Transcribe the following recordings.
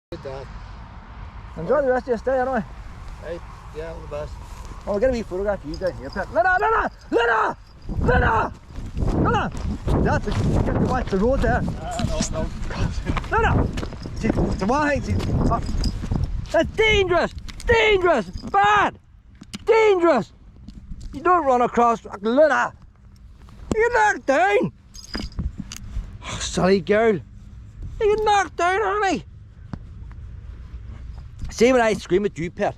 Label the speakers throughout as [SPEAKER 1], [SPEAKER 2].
[SPEAKER 1] Dad.
[SPEAKER 2] Enjoy the rest of your stay anyway.
[SPEAKER 1] Right, yeah, all the best.
[SPEAKER 2] Oh, we'll get a wee photograph of you down here, Pet. Luna! That's it. Get to watch the road there.
[SPEAKER 1] No.
[SPEAKER 2] Luna! See, it's a wide. Oh. That's dangerous! Dangerous! Bad! Dangerous! You don't run across Luna! You get knocked down! Oh, silly girl. You get knocked down, honey! See when I scream at you, Pet.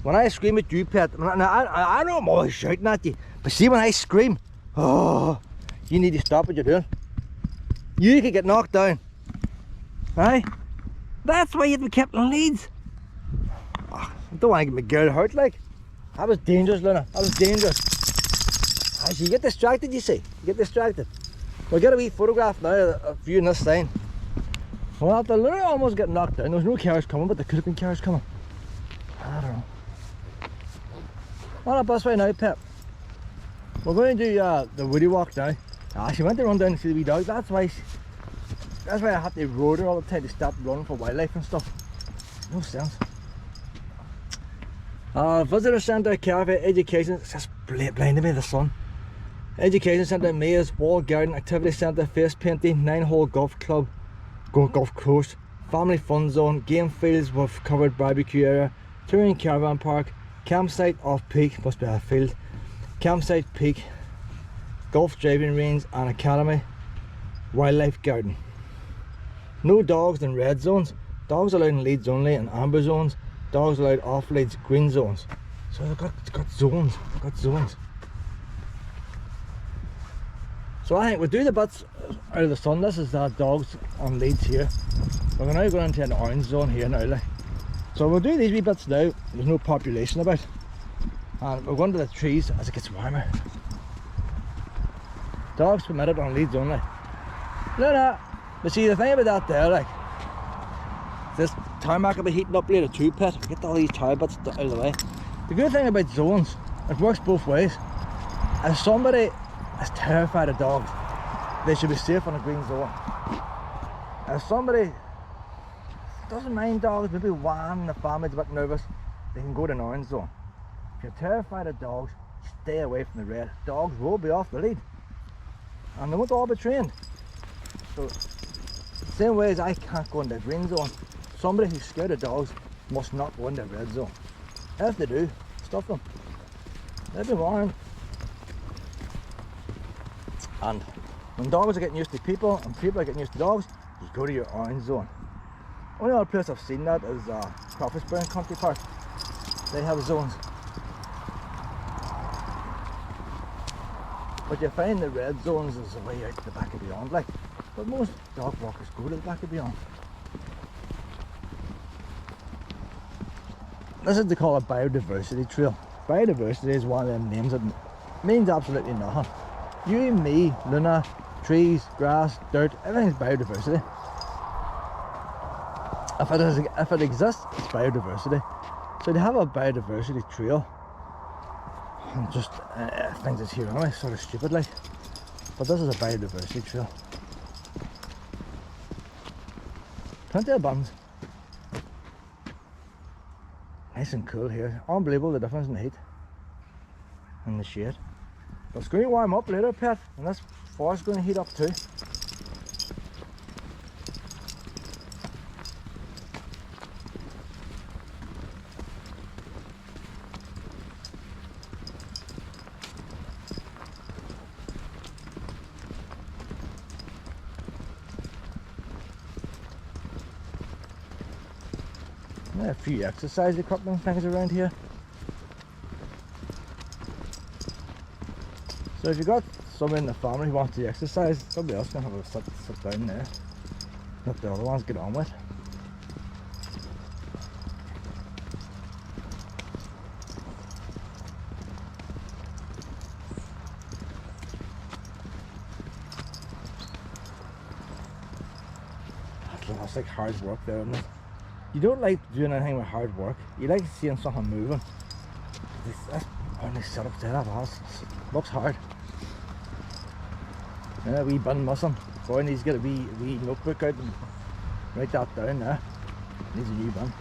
[SPEAKER 2] When I scream at you, Pet, I know I'm always shouting at you, but see when I scream, oh, you need to stop what you're doing. You could get knocked down. Right? That's why you have to be kept in leads. Oh, I don't want to get my girl hurt, like. That was dangerous, Luna. That was dangerous. As you get distracted, you see. You get distracted. We'll get a wee photograph now of you in this sign. Well, after Luna almost got knocked down, there was no cars coming, but there could have been cars coming. I don't know. On our bus right now, Pep. We're going to do the woody walk now. She went to run down to see the wee dog. That's why I have to road her all the time to stop running for wildlife and stuff. No sense. Visitor Centre, Cafe, Education. It's just blinding me, the sun. Education Centre, Maze, Wall Garden, Activity Centre, Face Painting, 9-hole golf club, golf course, family fun zone, game fields with covered barbecue area, touring caravan park, campsite off peak, must be a field, campsite peak, golf driving range and academy, wildlife garden. No dogs in red zones, dogs allowed in leads only and amber zones, dogs allowed off leads, green zones. So they've got zones, So I think we'll do the bits out of the sun. This is dogs on leads here. We're now going into an orange zone here now. Like. So we'll do these wee bits now. There's no population about. And we're going to the trees as it gets warmer. Dogs permitted on leads only. Luna! But see the thing about that there, like, this tarmac will be heating up later too, Pet. Get all these tire bits out of the way. The good thing about zones, it works both ways. If somebody is terrified of dogs, they should be safe on a green zone. If somebody doesn't mind dogs, maybe one in the family's a bit nervous, they can go to an orange zone. If you're terrified of dogs, stay away from the red. Dogs will be off the lead, and they won't all be trained. So, same way as I can't go into the green zone, somebody who's scared of dogs must not go into the red zone. If they do, stop them. They'll be warned. And when dogs are getting used to people and people are getting used to dogs, you go to your orange zone. Only other place I've seen that is Crawfishburn Country Park. They have zones. But you find the red zones is the way out the back of beyond, like. But most dog walkers go to the back of beyond. This is they call a biodiversity trail. Biodiversity is one of them names that means absolutely nothing. You, me, Luna, trees, grass, dirt, everything's biodiversity. If it exists, it's biodiversity. So they have a biodiversity trail. And just things that's here anyway, sort of stupid like. But this is a biodiversity trail. Plenty of buns. Nice and cool here. Unbelievable the difference in the heat and the shade. But it's going to warm up later, Pet, and this forest's going to heat up too. There are a few exercise equipment things around here. So if you've got someone in the family who wants to exercise, somebody else can have a sit down there. Let the other ones get on with. That's like hard work there, isn't it? You don't like doing anything with hard work. You like seeing something moving. That's only set up there, that looks hard. Yeah, wee bin missing. Boy needs to get a wee notebook out and write that down there. Needs a new one.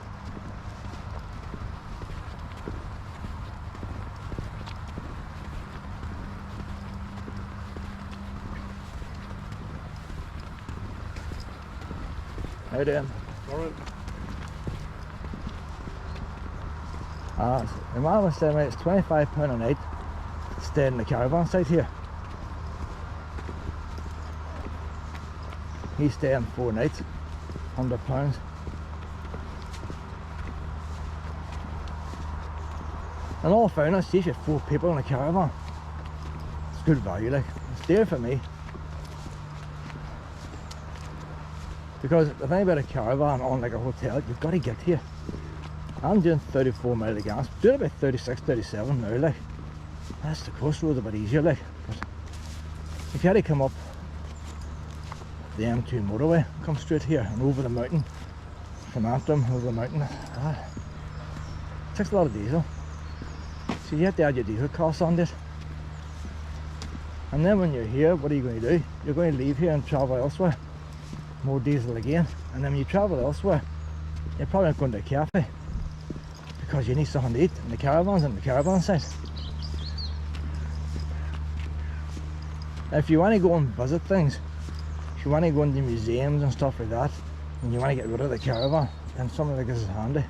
[SPEAKER 2] How you doing?
[SPEAKER 1] Alright.
[SPEAKER 2] The man was saying it's £25 a night staying in the caravan site here. He's staying 4 nights, £100. And all fairness, see if you have 4 people in a caravan, it's good value, like, it's dear for me. Because the thing about a caravan on like a hotel, you've got to get here. I'm doing 34 mile of gas, doing about 36, 37 now, like. That's the coast road a bit easier, like. But if you had to come up the M2 motorway, come straight here and over the mountain, from Antrim over the mountain, it takes a lot of diesel. So you have to add your diesel costs on this. And then when you're here, what are you going to do? You're going to leave here and travel elsewhere. More diesel again. And then when you travel elsewhere, you're probably not going to a cafe, because you need something to eat in the caravans and the caravan site. If you want to go and visit things, if you want to go into museums and stuff like that, and you want to get rid of the caravan, then something like this is handy.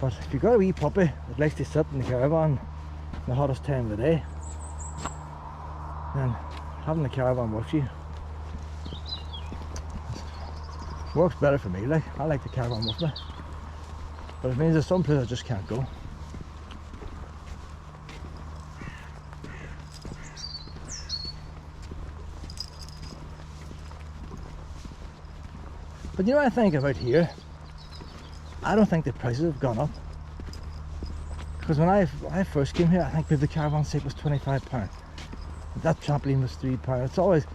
[SPEAKER 2] But if you've got a wee puppy that likes to sit in the caravan the hottest time of the day, then having the caravan with you works better for me. Like, I like the caravan with me, but it means there's some places I just can't go. But you know what I think about here? I don't think the prices have gone up. Because when I first came here, I think the caravan site was £25. That trampoline was £3. It's always,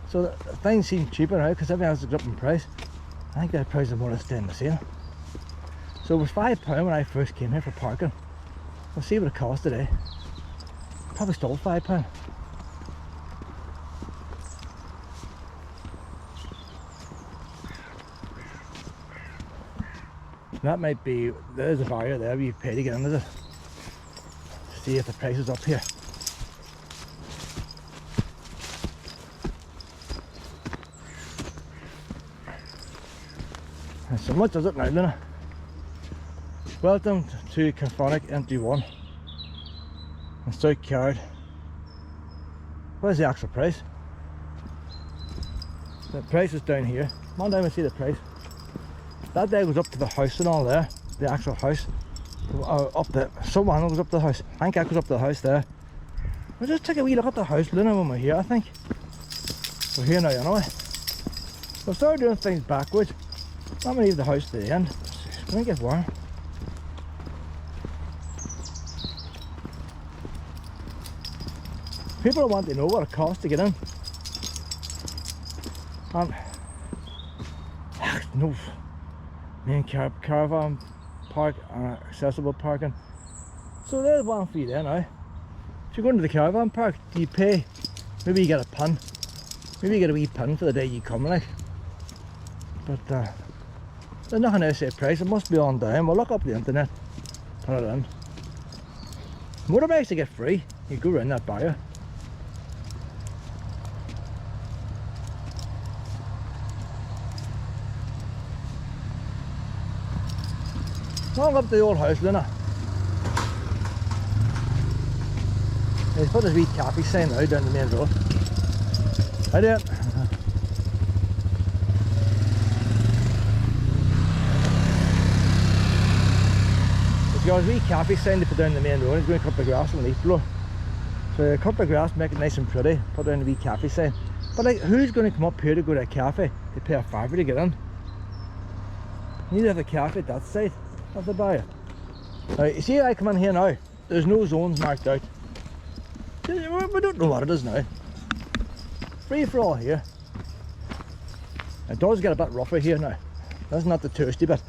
[SPEAKER 2] so things seem cheaper now because everything else is up in price. I think their prices are more or less staying the same. So it was £5 when I first came here for parking. We'll see what it costs today. Probably still £5. That might be, there's a barrier there where you pay to get into it. See if the price is up here. And so much does it now, Luna. Welcome to Carfunnock MT1 and Stoke Card. What is the actual price? The price is down here. Come on down and see the price. That day goes up to the house and all there, the actual house. Up there, someone goes up to the house. I think that goes up to the house there. We'll just take a wee look at the house, Luna, when we're here, I think. We're here now anyway. We'll start doing things backwards. I'm gonna leave the house to the end. It's gonna get warm. People want to know what it costs to get in. No. Main caravan park and accessible parking. So there's one for you there now. If you're going to the caravan park, do you pay? Maybe you get a pin. Maybe you get a wee pin for the day you come, like. But there's nothing to say price. It must be on down. We'll look up the internet, put it in. Motorbikes to get free. You go around that barrier. Walk up to the old house, Luna. He's put his wee cafe sign now down the main road. How do you? He's got his wee cafe sign to put down the main road. He's going to cut the grass and leaf blower. So cut the grass, make it nice and pretty, put down the wee cafe sign. But like, who's going to come up here to go to a cafe to pay a £5 to get in? You need to have a cafe at that side of the barrier. Right, you see, I come in here now, there's no zones marked out. We don't know what it is now. Free for all here. It does get a bit rougher here now. That's not the touristy bit.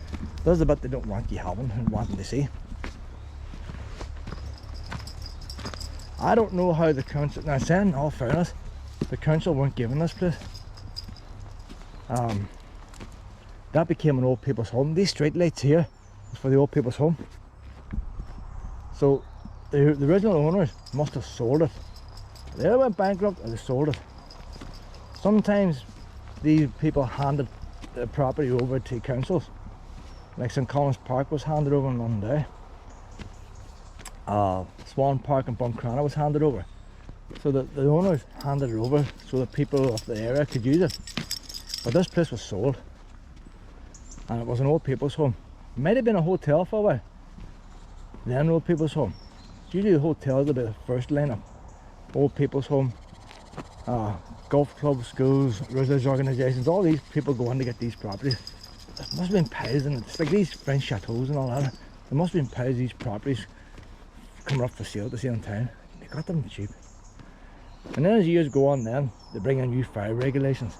[SPEAKER 2] That's the bit they don't want you having and wanting to see. I don't know how the council, now saying in all fairness, the council weren't giving this place. that became an old people's home. These street lights here was for the old people's home. So the original owners must have sold it. They either went bankrupt or they sold it. Sometimes these people handed the property over to councils. Like St Collins Park was handed over in one day. Swan Park and Buncrana was handed over. So the owners handed it over so the people of the area could use it. But this place was sold. And it was an old people's home. It might have been a hotel for a while. Then old people's home. Usually the hotels will be the first lineup. Old people's home, golf clubs, schools, religious organisations, all these people go in to get these properties. There must have been piles in it. It's like these French chateaus and all that. There must have been piles of these properties coming up for sale at the same time. They got them cheap. And then as years go on then, they bring in new fire regulations.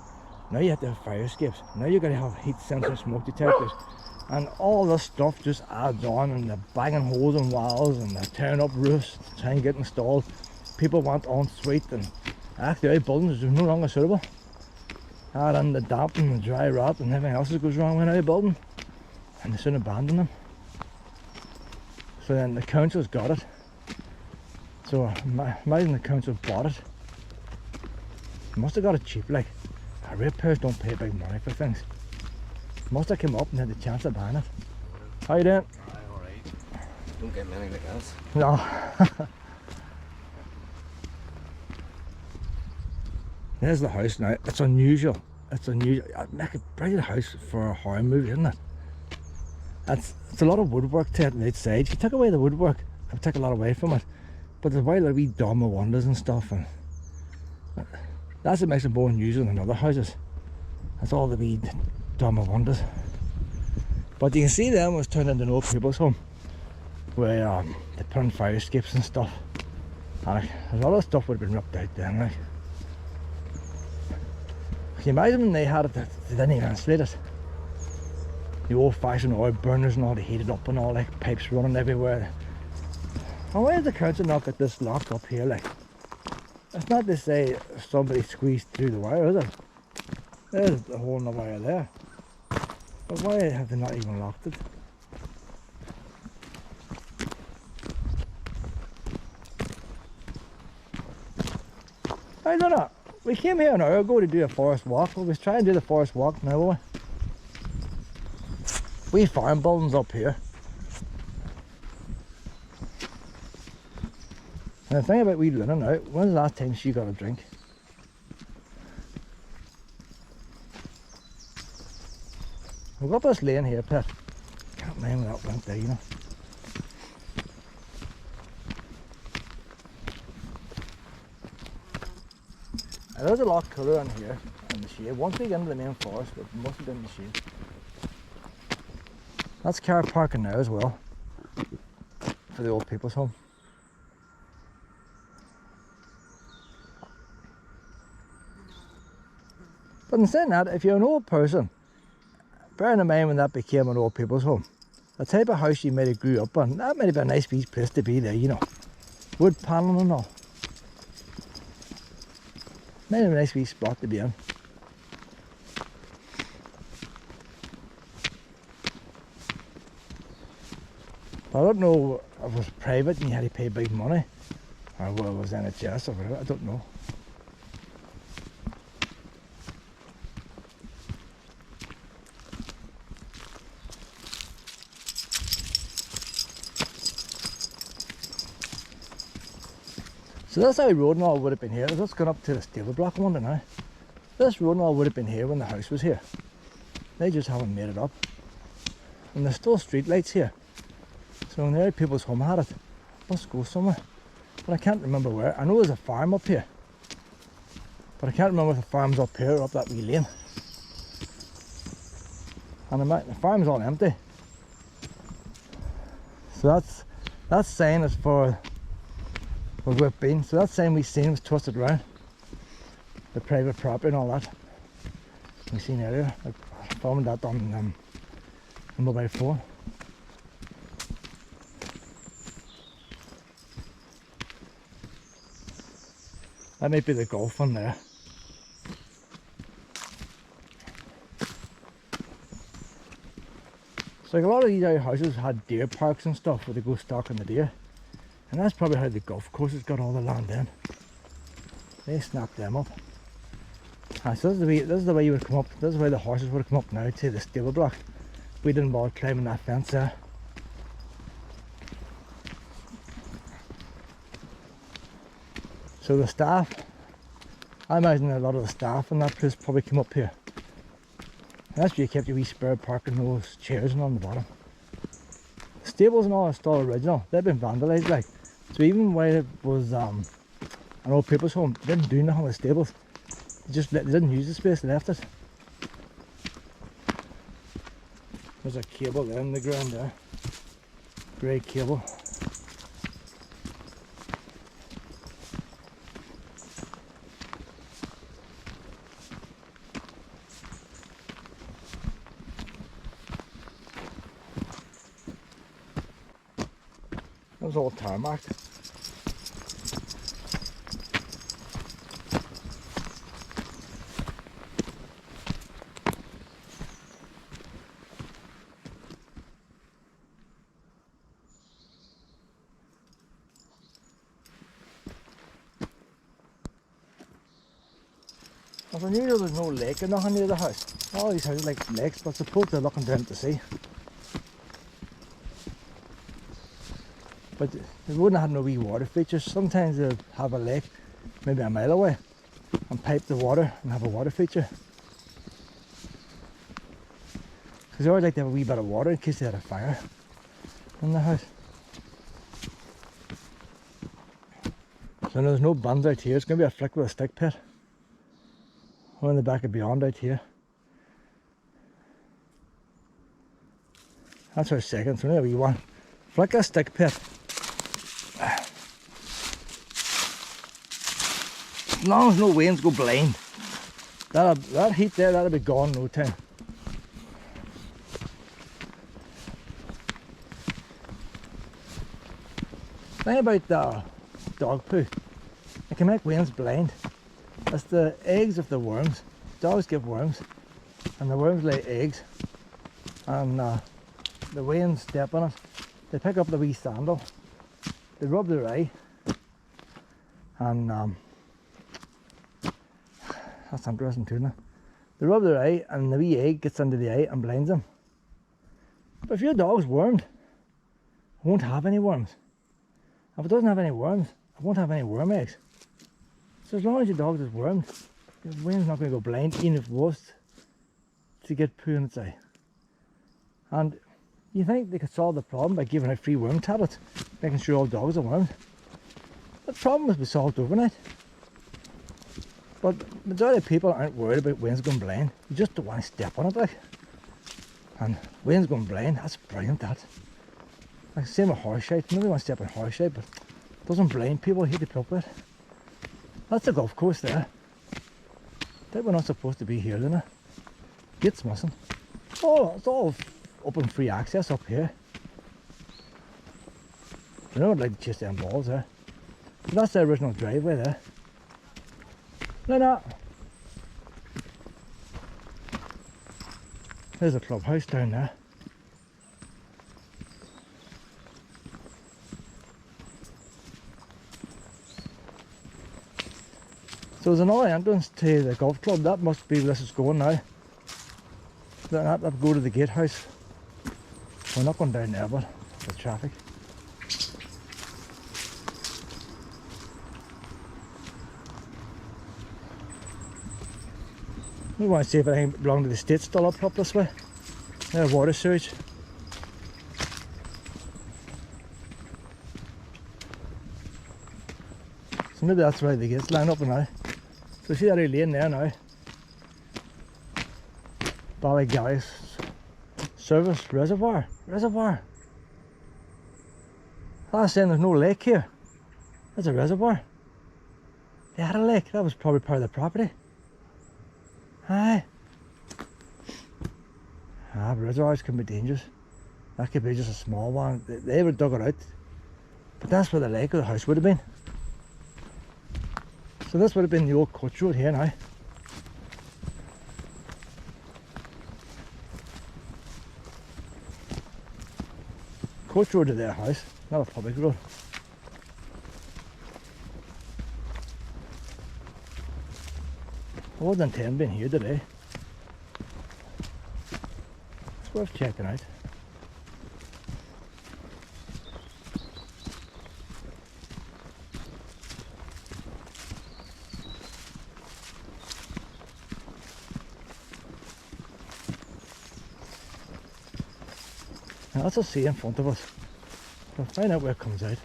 [SPEAKER 2] Now you have to have fire escapes. Now you've got to have heat sensor smoke detectors. And all this stuff just adds on, and they're banging holes in walls and they're tearing up roofs to try and get installed. People want en-suite, and actually our buildings are no longer suitable. Add in the damp and the dry rot and everything else that goes wrong with our building, and they soon abandon them. So then the council's got it. So imagine the council bought it. They must have got it cheap, like. Our ratepayers don't pay big money for things. Must have come up and had the chance of buying it. How you doing?
[SPEAKER 1] Alright. Don't get many like us.
[SPEAKER 2] No. There's the house now. It's unusual. It's unusual. I'd make a brilliant house for a horror movie, isn't it? It's a lot of woodwork to it on the outside. If you took away the woodwork, it would take a lot away from it. But there's a wee dome of windows and stuff, and that's what makes it more unusual than other houses. That's all the wee dome of windows. But you can see them was turned into an old people's home, where they put in fire escapes and stuff. And a lot of stuff would have been ripped out then, like. Can you imagine when they had it, they didn't even insulate it? The old fashioned oil burners and all, they heated up and all, like pipes running everywhere. And why did the council not get this locked up here, like? It's not to say somebody squeezed through the wire, is it? There's a hole in the wire there. But why have they not even locked it? I don't know. We came here an hour ago to do a forest walk. We was trying to do the forest walk now, we farm buildings up here. And the thing about wee Larne now, when's the last time she got a drink? We've got this lane here, Pet. Can't mind where that went there, you know. It is a lot cooler in here, in the shade. Once we get into the main forest, it must have been in the shade. That's car parking now as well, for the old people's home. But in saying that, if you're an old person, bearing in mind when that became an old people's home, the type of house you might have grew up on, that might have been a nice wee place to be there, you know. Wood paneling and all. Might have been a nice wee spot to be in. But I don't know if it was private and you had to pay big money, or whether it was NHS or whatever, I don't know. So this how road and all would have been here. Let's go up to the stable block, I wonder now. This road and all would have been here when the house was here. They just haven't made it up. And there's still street lights here. So when the other people's home had it, it must go somewhere. But I can't remember where. I know there's a farm up here. But I can't remember if the farm's up here or up that wee lane. And the farm's all empty. So that sign is for where we've been. So that sign we seen was twisted around. The private property and all that. We seen earlier. I filmed that on the mobile phone. That might be the golf one there. So like a lot of these other houses had deer parks and stuff where they go stalking the deer. And that's probably how the golf courses got all the land in. They snapped them up. So this is the way you would come up. This is where the horses would have come up now to the stable block. We didn't bother climbing that fence there. So the staff, I imagine a lot of the staff in that place probably came up here. And that's where you kept your wee spare parking those chairs and on the bottom. The stables and all are still original. They've been vandalised like. So even while it was an old people's home, they didn't do nothing with the stables. They didn't use the space, they left it. There's a cable there in the ground there. Grey cable. That was all tarmac. I knew there was no lake or nothing near the house. All these houses like lakes, but suppose they're looking down to sea. But they wouldn't have no wee water features. Sometimes they'll have a lake maybe a mile away and pipe the water and have a water feature. Because they always like to have a wee bit of water in case they had a fire in the house. So there's no buns out here. It's going to be a flick with a stick pit. One in the back of beyond out here. That's our second, so only a wee one. Flick a stick pit. As long as no winds go blind. That heat there, that'll be gone in no time. Thing about the dog poo, it can make winds blind. It's the eggs of the worms. Dogs give worms, and the worms lay eggs, and the winds step on it. They pick up the wee sandal, they rub their eye, and that's interesting too now. They rub their eye, and the wee egg gets into the eye and blinds them. But if your dog's wormed, it won't have any worms. If it doesn't have any worms, it won't have any worm eggs. So as long as your dog is wormed, your wind's not going to go blind, even if it was to get poo in its eye. And you think they could solve the problem by giving out free worm tablets, making sure all dogs are wormed. The problem must be solved overnight. But the majority of people aren't worried about winds going blind. You just don't want to step on it, like. And winds going blind, that's brilliant, that. Like same with horse shite. Nobody wants to step on horse shite, but it doesn't blind people. Hate to put up with it. That's the golf course there. That we're not supposed to be here, then. Gates missing. Oh, it's all open free access up here. I don't like to chase them balls there. But that's the original driveway there. No. There's a clubhouse down there. So there's another entrance to the golf club. That must be where this is going now. That will go to the gatehouse. We're not going down there, but the traffic. We want to see if anything belonging to the state still up this way. There's water sewage. So maybe that's why the gates line up now. So see that lane there now. Ballygalley Service Reservoir. I was saying there's no lake here. That's a reservoir. They had a lake. That was probably part of the property. Aye. But reservoirs can be dangerous. That could be just a small one. They would dug it out. But that's where the lake of the house would have been. So this would have been the old coach road here now. coach road to their house, not a public road. I wasn't intending being here today. It's worth checking out. Now that's a sea in front of us. We'll find out where it comes out.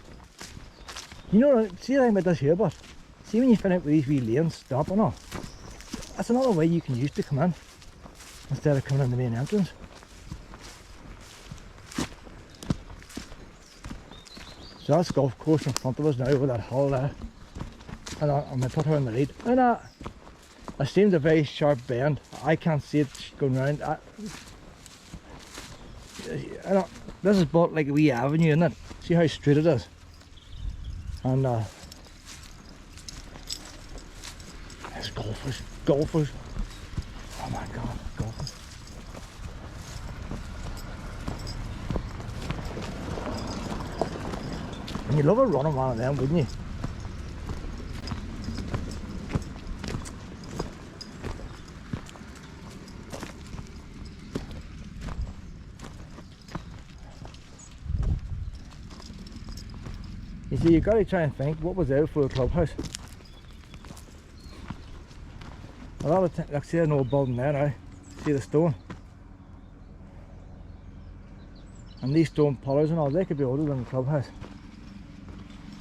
[SPEAKER 2] You know, see the thing about this here, but see when you find out where these wee lanes stop and all, that's another way you can use to come in instead of coming in the main entrance. So that's golf course in front of us now with that hill there. And I'm going to put her in the lead. And it seems a very sharp bend. I can't see it going round. This is but like a wee avenue, isn't it? See how straight it is. And there's golfers. Oh my god, golfers. And you'd love a running one of them, wouldn't you? You see, you've got to try and think what was there for the clubhouse. A lot of times, like, see an old building there now. See the stone? And these stone pillars and all, they could be older than the clubhouse.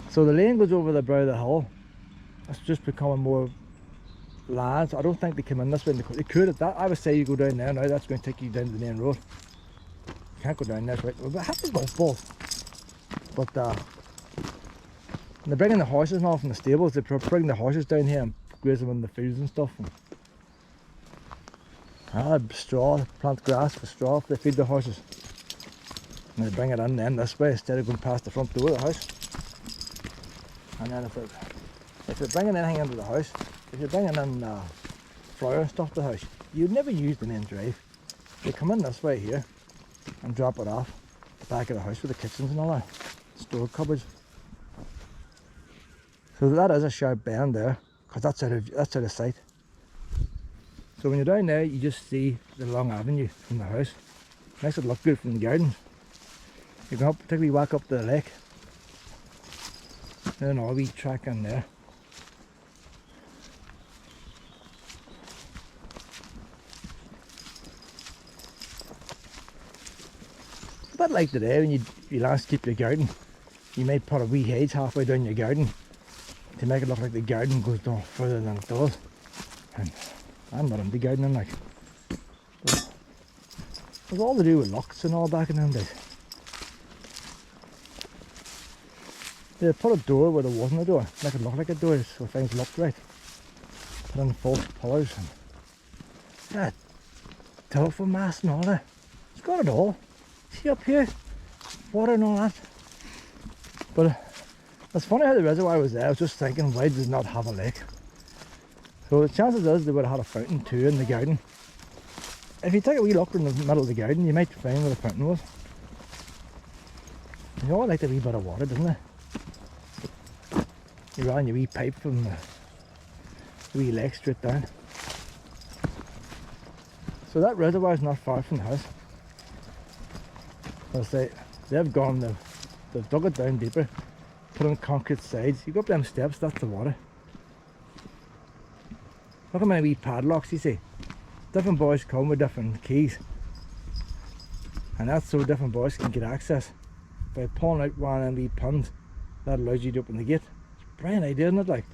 [SPEAKER 2] So the lane goes over the brow of the hill. It's just becoming more land. So I don't think they come in this way. They could at that. I would say you go down there now, that's going to take you down to the main road. You can't go down this way. Well, have the golf ball. But they're bringing the horses and all from the stables. They bring the horses down here and graze them in the fields and stuff. Straw, plant grass for straw if they feed the horses. And they bring it in then this way instead of going past the front door of the house. And then if they're bringing anything into the house, if you're bringing in flour and stuff to the house, you'd never use the main drive. They come in this way here and drop it off the back of the house with the kitchens and all that, store cupboards. So that is a sharp bend there, because that's out of sight. So when you're down there, you just see the long avenue from the house. Makes it look good from the garden. You can particularly walk up to the lake. There's an RV track in there. A bit like today when you landscape your garden. You might put a wee hedge halfway down your garden to make it look like the garden goes down further than it does. And I'm not into gardening, like. But it was all to do with locks and all back in them days. They put a door where there wasn't a door, make it look like a door so things looked right. Put in false pillars and that telephone mast and all that. It's got it all. See up here, water and all that. But it's funny how the reservoir was there. I was just thinking, why does it not have a lake? So the chances is they would have had a fountain too in the garden. If you take a wee look in the middle of the garden, you might find where the fountain was. They all like a wee bit of water, doesn't they? You ran your wee pipe from the wee lake straight down. So that reservoir is not far from the house. As I say, they've dug it down deeper, put on concrete sides. You go up them steps, that's the water. Look how many wee padlocks you see. Different boys come with different keys. And that's so different boys can get access. By pulling out one of them wee pins, that allows you to open the gate. It's a brilliant idea, isn't it? Like,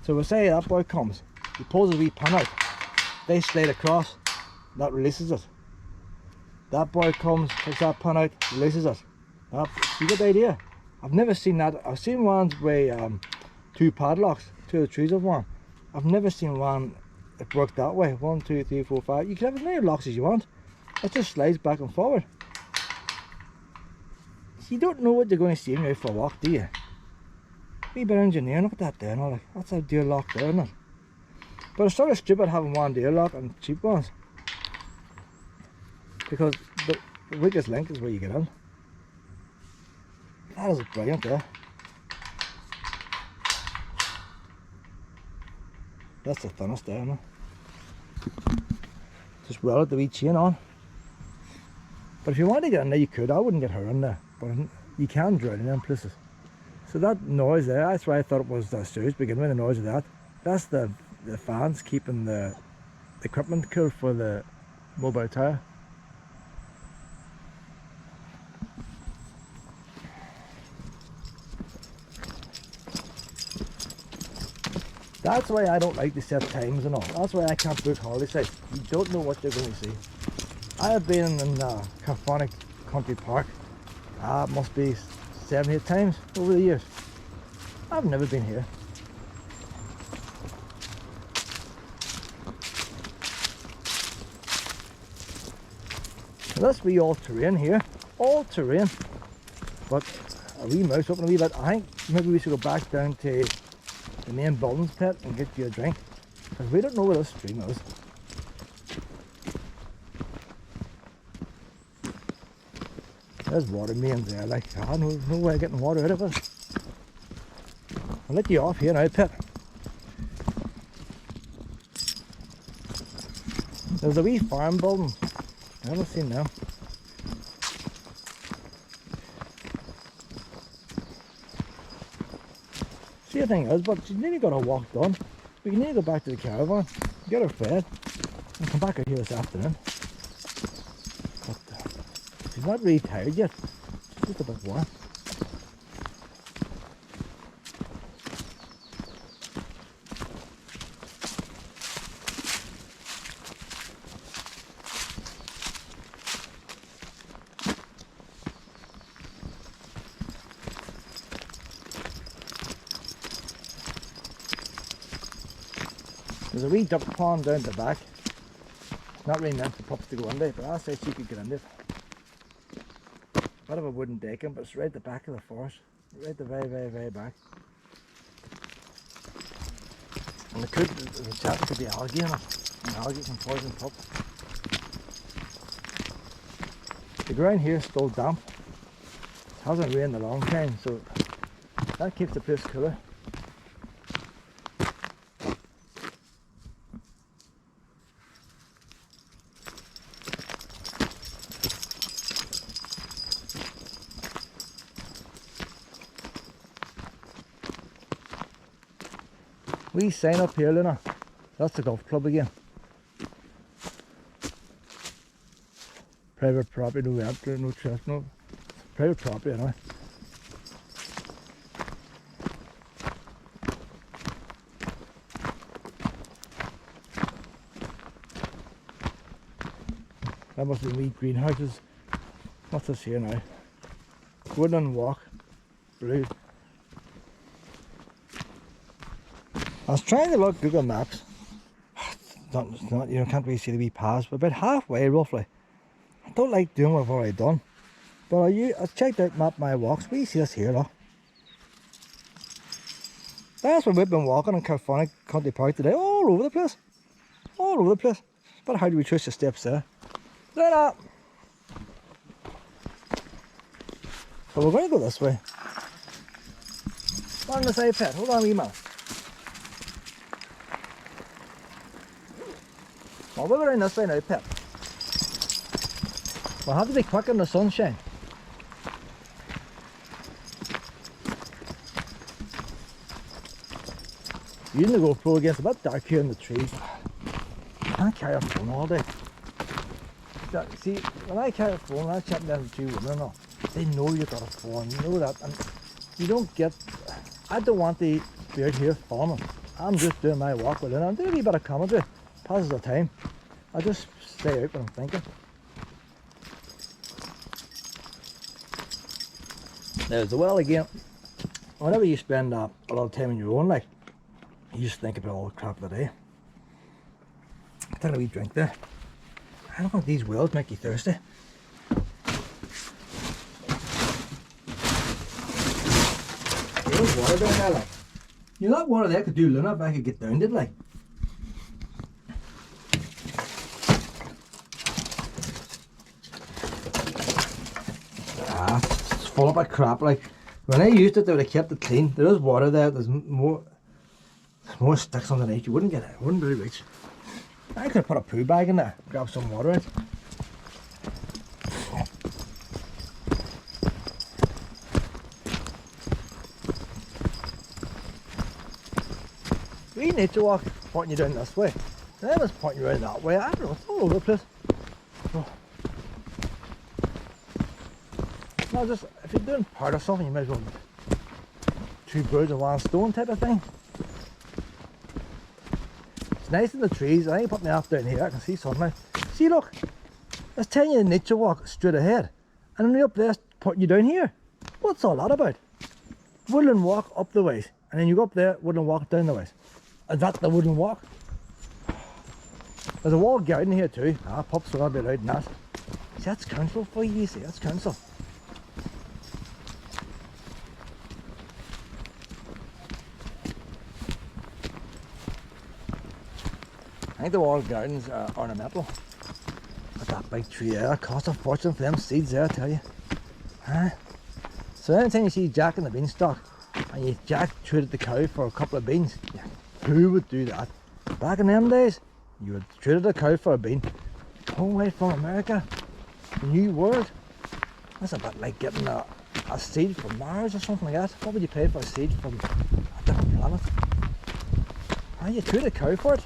[SPEAKER 2] so we'll say that boy comes, he pulls his wee pin out, they slide across, that releases it. That boy comes, takes that pin out, releases it. You get the idea. I've never seen that. I've seen ones with two padlocks, two of the trees of one. I've never seen one that worked that way. 1, 2, 3, 4, 5. You can have as many locks as you want. It just slides back and forward. So you don't know what you're going to see when you're out for a walk, do you? Wee bit of engineering, look at that there now. Like, that's a deer lock there, isn't it? But it's sort of stupid having one deer lock and cheap ones. Because the weakest link is where you get in. That is brilliant there. That's the thinnest there, isn't it? Just weld the wee chain on. But if you want to get in there, you could. I wouldn't get her in there, but you can drill in them places. So that noise there, that's why I thought it was the surge beginning with, the noise of that. That's the fans keeping the equipment cool for the mobile tower. That's why I don't like to set times and all. That's why I can't book holiday sites. You don't know what you're going to see. I have been in Carfunnock Country Park. It must be 7 or 8 times over the years. I've never been here. This wee all terrain here, all terrain, but a wee mouse up in a wee bit. I think maybe we should go back down to the main buildings pit and get you a drink, because we don't know where this stream is. There's water mains there, like, no way of getting water out of it. I'll let you off here now, Pit. There's a wee farm building. I haven't seen now. See, the thing is, but you nearly got her walk done. We can nearly go back to the caravan, get her fed, and come back out here this afternoon. But she's not really tired yet. She's just a bit warm. There's a wee duck pond down the back. It's not really meant for pups to go in there, but I said she could get in there. Bit of a wooden decking, but it's right at the back of the forest. Right at the very back. And the chance could be algae in it. And algae can poison pups. The ground here is still damp. It hasn't rained in a long time, so that keeps the place cooler. We sign up here, Luna. That's the golf club again. Private property, no rent, no trust, no. Private property, anyway. That must be wee greenhouses. What's this here now? Woodland Walk. Blue. I was trying to look Google Maps. It's not, you can't really see the wee paths, but about halfway roughly. I don't like doing what I've already done. But I checked out Map My Walks. We see this here, look. That's where we've been walking in Carfunnock Country Park today. All over the place. All over the place. But how do we trace the steps there? Look at that. So we're going to go this way. On the side, Pet. Hold on a wee minute. Well, we're around this way now, Pet. We'll have to be quick in the sunshine. Using the GoPro again, it's a bit dark here in the trees. I can't carry a phone all day. See, when I carry a phone, I chat down to 2 women and all. They know you got a phone, you know that, and you don't get. I don't want to be out here filming. I'm just doing my walk with it. I'm doing a wee bit of commentary, passes the time. I just stay out when I'm thinking. There's the well again. Whenever you spend a lot of time on your own, like, you just think about all the crap of the day. Take a wee drink there. I don't think these wells make you thirsty. There's water down there, like. You know that water there could do Luna if I could get down to it, like. It's full up of crap, like. When I used it, they would have kept it clean. There is water there. There's more sticks underneath. You wouldn't get it. It wouldn't really reach. I could have put a poo bag in there, grab some water in. We nature walk pointing you down this way. And I was pointing you around that way. I don't know, it's all over the place. Oh. No, just if you're doing part of something, you might as well two birds with one stone type of thing. It's nice in the trees. I ain't put my app down here. I can see sunlight. See, look, it's telling you nature walk straight ahead, and then up there putting you down here. What's all that about? Woodland walk up the ways, and then you go up there, woodland walk down the ways. Is that the woodland walk? There's a walled garden here too. Ah, pups will not be allowed in that. See, that's council for you, see, that's council. I think the walled gardens are ornamental. But that big tree there, that cost a fortune for them seeds there, I tell you. Huh? So anytime you see Jack in the beanstalk, and you Jack traded the cow for a couple of beans, yeah, who would do that? Back in them days, you would trade a cow for a bean. Home away from America, the new world. That's a bit like getting a seed from Mars or something like that. What would you pay for a seed from a different planet? Ah, you trade a cow for it.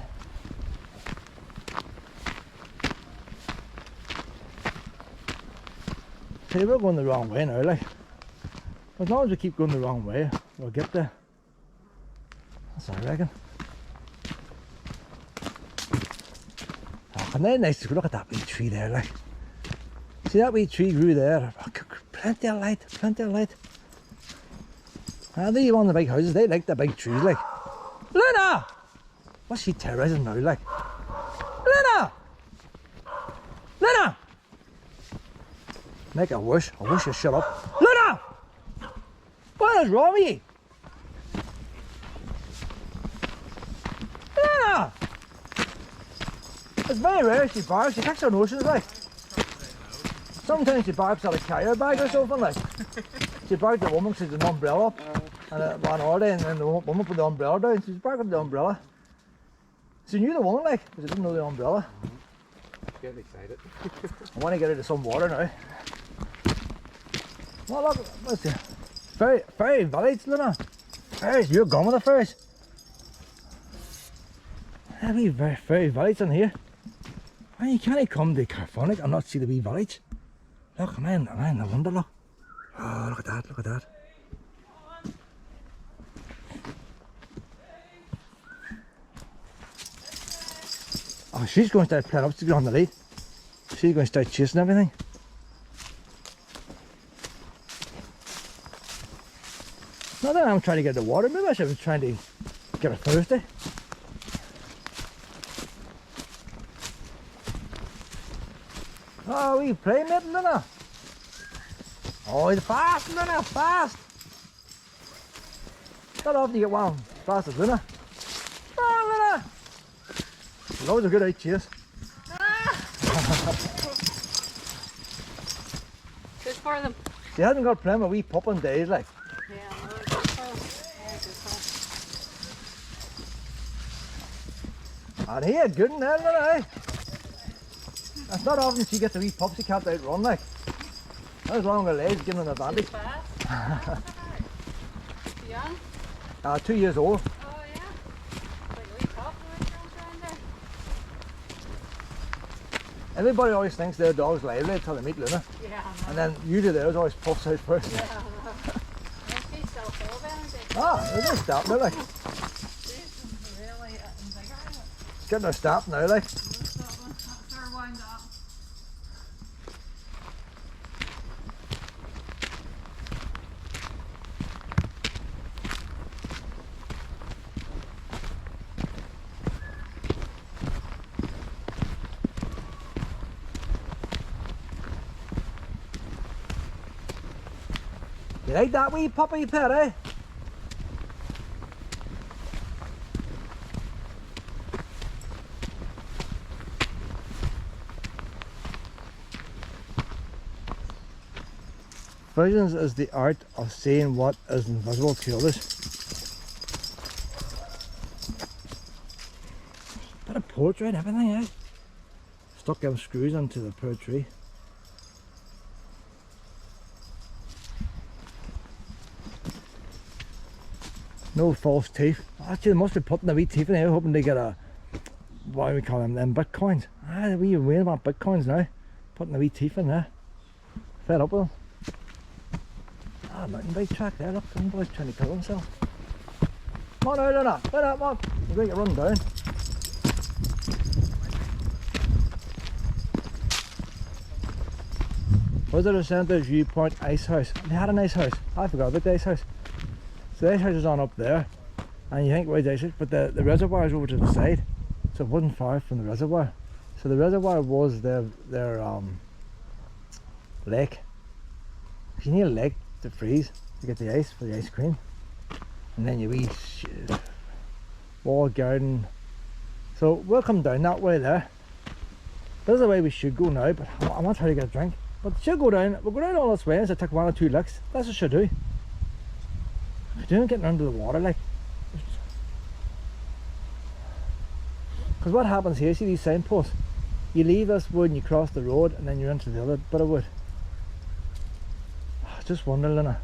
[SPEAKER 2] See, we're going the wrong way now, like. As long as we keep going the wrong way, we'll get there. That's what I reckon. Oh, and then nice to look at that wee tree there, like. See that wee tree grew there? Oh, plenty of light, plenty of light. Ah, they want the big houses, they like the big trees, like. Luna! What's she terrorising now, like? Luna! Luna! Make a wish. I wish you shut up. Luna! What is wrong with you? Luna! It's very rare she barks. She takes her notions, like. Sometimes she barks at a carrier bag or something, like. She barked at the woman because she's an umbrella up. And it ran all day, and then the woman put the umbrella down. She barked at the umbrella. She knew the woman, like, but she didn't know the umbrella.
[SPEAKER 1] Getting excited.
[SPEAKER 2] I want to get her to some water now. Well, look, let's see. Fairy village, Luna. Fairies, you're gone with the fairies. There's a wee fairy village in here. Why you can't come to Carfunnock and not see the wee village? Look, I'm in the wonder, look. Oh, look at that, look at that. Oh, she's going to start playing up, she's going on the lead. She's going to start chasing everything. Not that I'm trying to get the water, maybe I should be trying to get her thirsty. Oh, we playmate, Luna. Oh, he's fast, Luna, fast. Not often you get one fast as Luna. Oh, Luna. That was a good out chase.
[SPEAKER 3] Good for them.
[SPEAKER 2] She hasn't got plenty of wee pup on days, like.
[SPEAKER 3] Yeah, no, good for them. Yeah, good for them.
[SPEAKER 2] And he had good in there, Luna, eh? It's not often she gets a wee pup, she can't outrun, like. That was long her legs, giving an advantage.
[SPEAKER 3] Fast. Young?
[SPEAKER 2] 2 years old.
[SPEAKER 3] Oh, yeah. Like a wee pup when it comes around there.
[SPEAKER 2] Everybody always thinks their dog's lively until they meet Luna.
[SPEAKER 3] Yeah,
[SPEAKER 2] And then usually theirs always puffs out first.
[SPEAKER 3] yeah, she's still full of energy.
[SPEAKER 2] Ah, they're just stopping now, like.
[SPEAKER 3] She's really invigorated.
[SPEAKER 2] Getting her stopped now, like.
[SPEAKER 3] That's her wound up.
[SPEAKER 2] You like that wee puppy pet, eh? Visions is the art of seeing what is invisible to others. Bit of poetry and everything, eh? Stuck them screws into the poor tree. No false teeth. Actually, they must be putting the wee teeth in here, hoping to get a, what do we call them bitcoins. Ah, we were waiting about bitcoins now. Putting the wee teeth in there. Fed up with them. Ah, mountain bike track there, look, some boy's trying to kill himself. Come on out, Luna, get up, man. You're going to get run down. Visitor Centre Viewpoint Ice House. They had an ice house. I forgot about the ice house. So the ice house is on up there, and you think, where's the ice house? But the reservoir is over to the side, so it wasn't far from the reservoir. So the reservoir was their lake. You need a lake to freeze to get the ice for the ice cream, and then you eat wall garden. So we'll come down that way there. This is the way we should go now, but I'm not trying to get a drink. But should go down. We'll go down all this way and take 1 or 2 licks. That's what I should do. We're doing getting under the water, like. Because what happens here, see these signposts? You leave this wood and you cross the road, and then you're into the other bit of wood. I just wonder, Lena.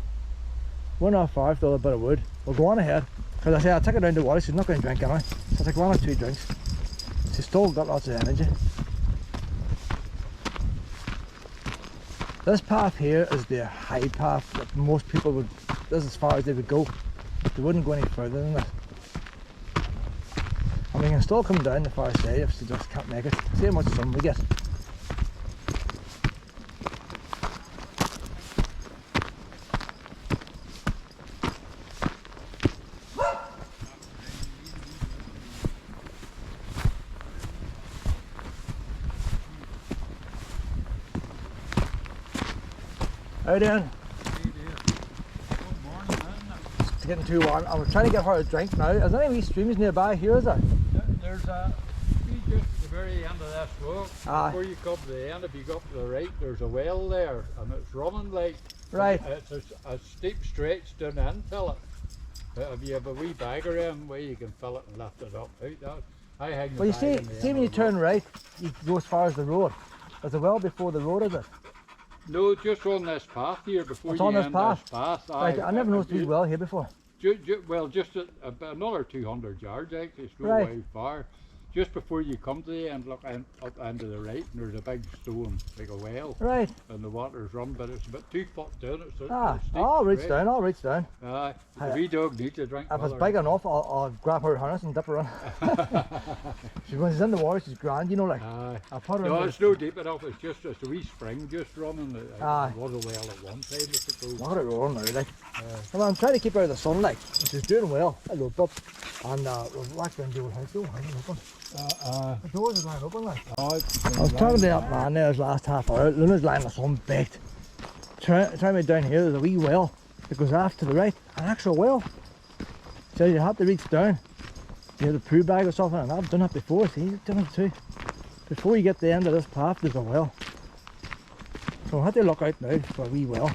[SPEAKER 2] We're not far from the other bit of wood. We'll go on ahead. Because I say I'll take her down to the water. She's not going to drink anyway. So I'll take 1 or 2 drinks. She's still got lots of energy. This path here is the high path that most people would, this is as far as they would go. They wouldn't go any further than this. And we can still come down the far side if they just can't make it. See how much sun we get. How you doing? It's getting too warm. I'm trying to get her a drink now. Is there any wee streams nearby here, is there?
[SPEAKER 1] There's a, just at the very end of this walk, before you come to the end, if you go up to the right, there's a well there, and it's running like,
[SPEAKER 2] right.
[SPEAKER 1] It's a steep stretch down in, fill it. If you have a wee bag around where you can fill it and lift it up out that. I hang the
[SPEAKER 2] Well, you
[SPEAKER 1] bag
[SPEAKER 2] see,
[SPEAKER 1] in the
[SPEAKER 2] see
[SPEAKER 1] end
[SPEAKER 2] when you
[SPEAKER 1] of the
[SPEAKER 2] turn
[SPEAKER 1] road.
[SPEAKER 2] right, you go as far as the road. There's a well before the road, is it?
[SPEAKER 1] No, just on this path here before
[SPEAKER 2] It's
[SPEAKER 1] you
[SPEAKER 2] on this
[SPEAKER 1] end
[SPEAKER 2] path?
[SPEAKER 1] this path.
[SPEAKER 2] Right, I never noticed these well here before.
[SPEAKER 1] Well, just about another 200 yards actually, it's no
[SPEAKER 2] Right.
[SPEAKER 1] way far. Just before you come to the end, look up and to the right, and there's a big stone, like a well,
[SPEAKER 2] Right.
[SPEAKER 1] and the water's run, but it's about 2 foot down. It's a
[SPEAKER 2] Ah,
[SPEAKER 1] steep
[SPEAKER 2] I'll reach
[SPEAKER 1] stretch.
[SPEAKER 2] down, I'll reach down.
[SPEAKER 1] The wee dog needs a drink.
[SPEAKER 2] If it's
[SPEAKER 1] mother.
[SPEAKER 2] big enough, I'll grab her harness and dip her in. When she's in the water, she's grand, you know, like. I'll put her
[SPEAKER 1] No,
[SPEAKER 2] in.
[SPEAKER 1] it's no deep enough, it's a wee spring just running. It
[SPEAKER 2] Aye.
[SPEAKER 1] was a well at one time, I suppose.
[SPEAKER 2] Look at it rolling now, like. Well, I'm trying to keep her out of the sunlight, and she's doing well. Hello, bub. And we're back in the old house, though, hanging open. The doors are lying open, like. I was talking to that man there this last half hour. Luna's lying in the sun baked. Try me down here, there's a wee well that goes off to the right, an actual well. So you have to reach down. You have a poo bag or something, and I've done it before, see, you've done it too. Before you get to the end of this path, there's a well. So I have to look out now for a wee well.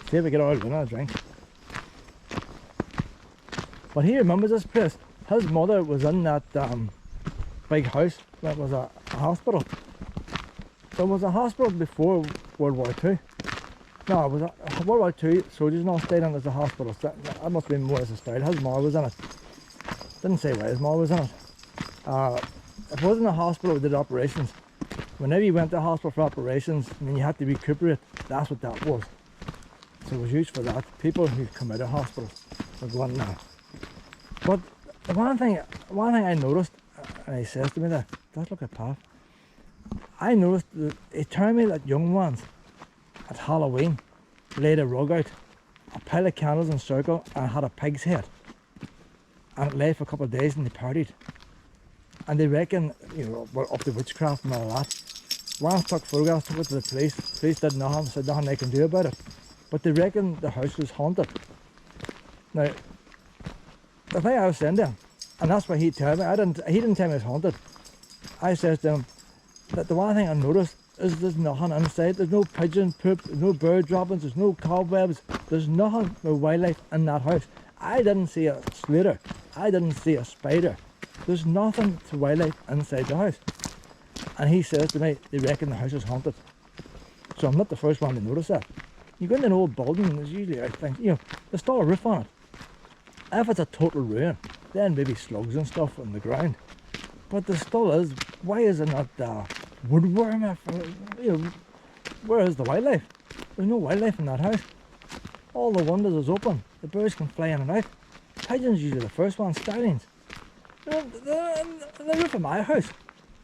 [SPEAKER 2] See if we get all Luna a drink. But he remembers this place. His mother was in that big house that was a hospital. There was a hospital before World War II. No, it was a World War II, soldiers all stayed in as a hospital. So that must have been more as a style. His mother was in it. Didn't say why his mother was in it. It wasn't a hospital that did operations. Whenever you went to a hospital for operations, I mean, you had to recuperate. That's what that was. So it was used for that. People who come out of hospitals were going there. But the one thing I noticed, and he says to me that, let's look at path. I noticed that he told me that young ones at Halloween laid a rug out, a pile of candles in a circle, and had a pig's head. And it lay for a couple of days and they partied. And they reckon, you know, we're up to witchcraft and all that. Once took photographs, took it to the police. The police did nothing, said nothing they can do about it. But they reckon the house was haunted. Now, the thing I was saying to him, and that's what he told me, he didn't tell me it was haunted. I said to him that the one thing I noticed is there's nothing inside. There's no pigeon poop, there's no bird droppings, there's no cobwebs, there's nothing, no wildlife in that house. I didn't see a slater, I didn't see a spider. There's nothing to wildlife inside the house. And he says to me, they reckon the house is haunted. So I'm not the first one to notice that. You go into an old building, there's usually things, you know, there's still a roof on it. If it's a total ruin, then maybe slugs and stuff on the ground. But there still is. Why is it not woodworm? You know, where is the wildlife? There's no wildlife in that house. All the windows is open. The birds can fly in and out. Pigeons usually the first one, starlings. You know, the roof of my house.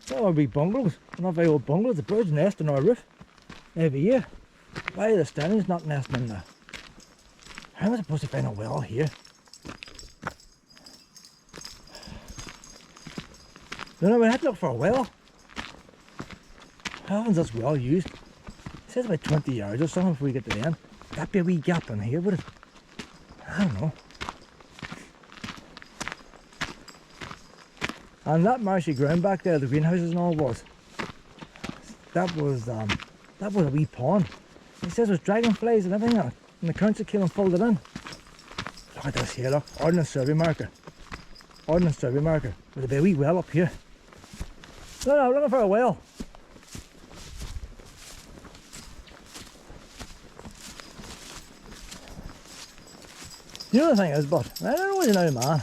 [SPEAKER 2] There would be bungalows, not very old bungalows. The birds nest on our roof every year. Why are the starlings not nesting in there? How am I supposed to find a well here? No, we had to look for a well. How often is this well used? It says about 20 yards or something before we get to the end. That'd be a wee gap in here, would it? I don't know. And that marshy ground back there, the greenhouses and all that was a wee pond. It says there's dragonflies and everything on it. And the council came and filled it in. Look at this here, look. Ordnance survey marker. Ordnance survey marker. There'll be a wee well up here. No, I'm looking for a well. The other thing is, but I don't know you know, man.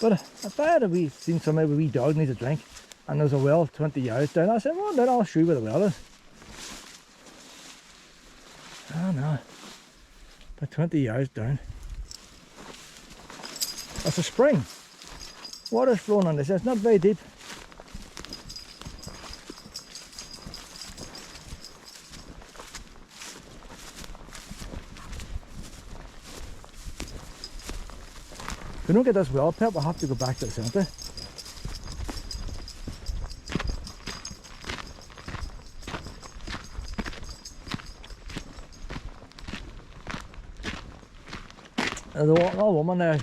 [SPEAKER 2] But if I had seen somebody with a wee dog needs a drink and there's a well 20 yards down, I said, well, then I'll show you where the well is. Oh no, about 20 yards down. It's a spring. Water's flowing on this, it's not very deep. If we don't get this well pit, we'll have to go back to the centre. There's an old woman there,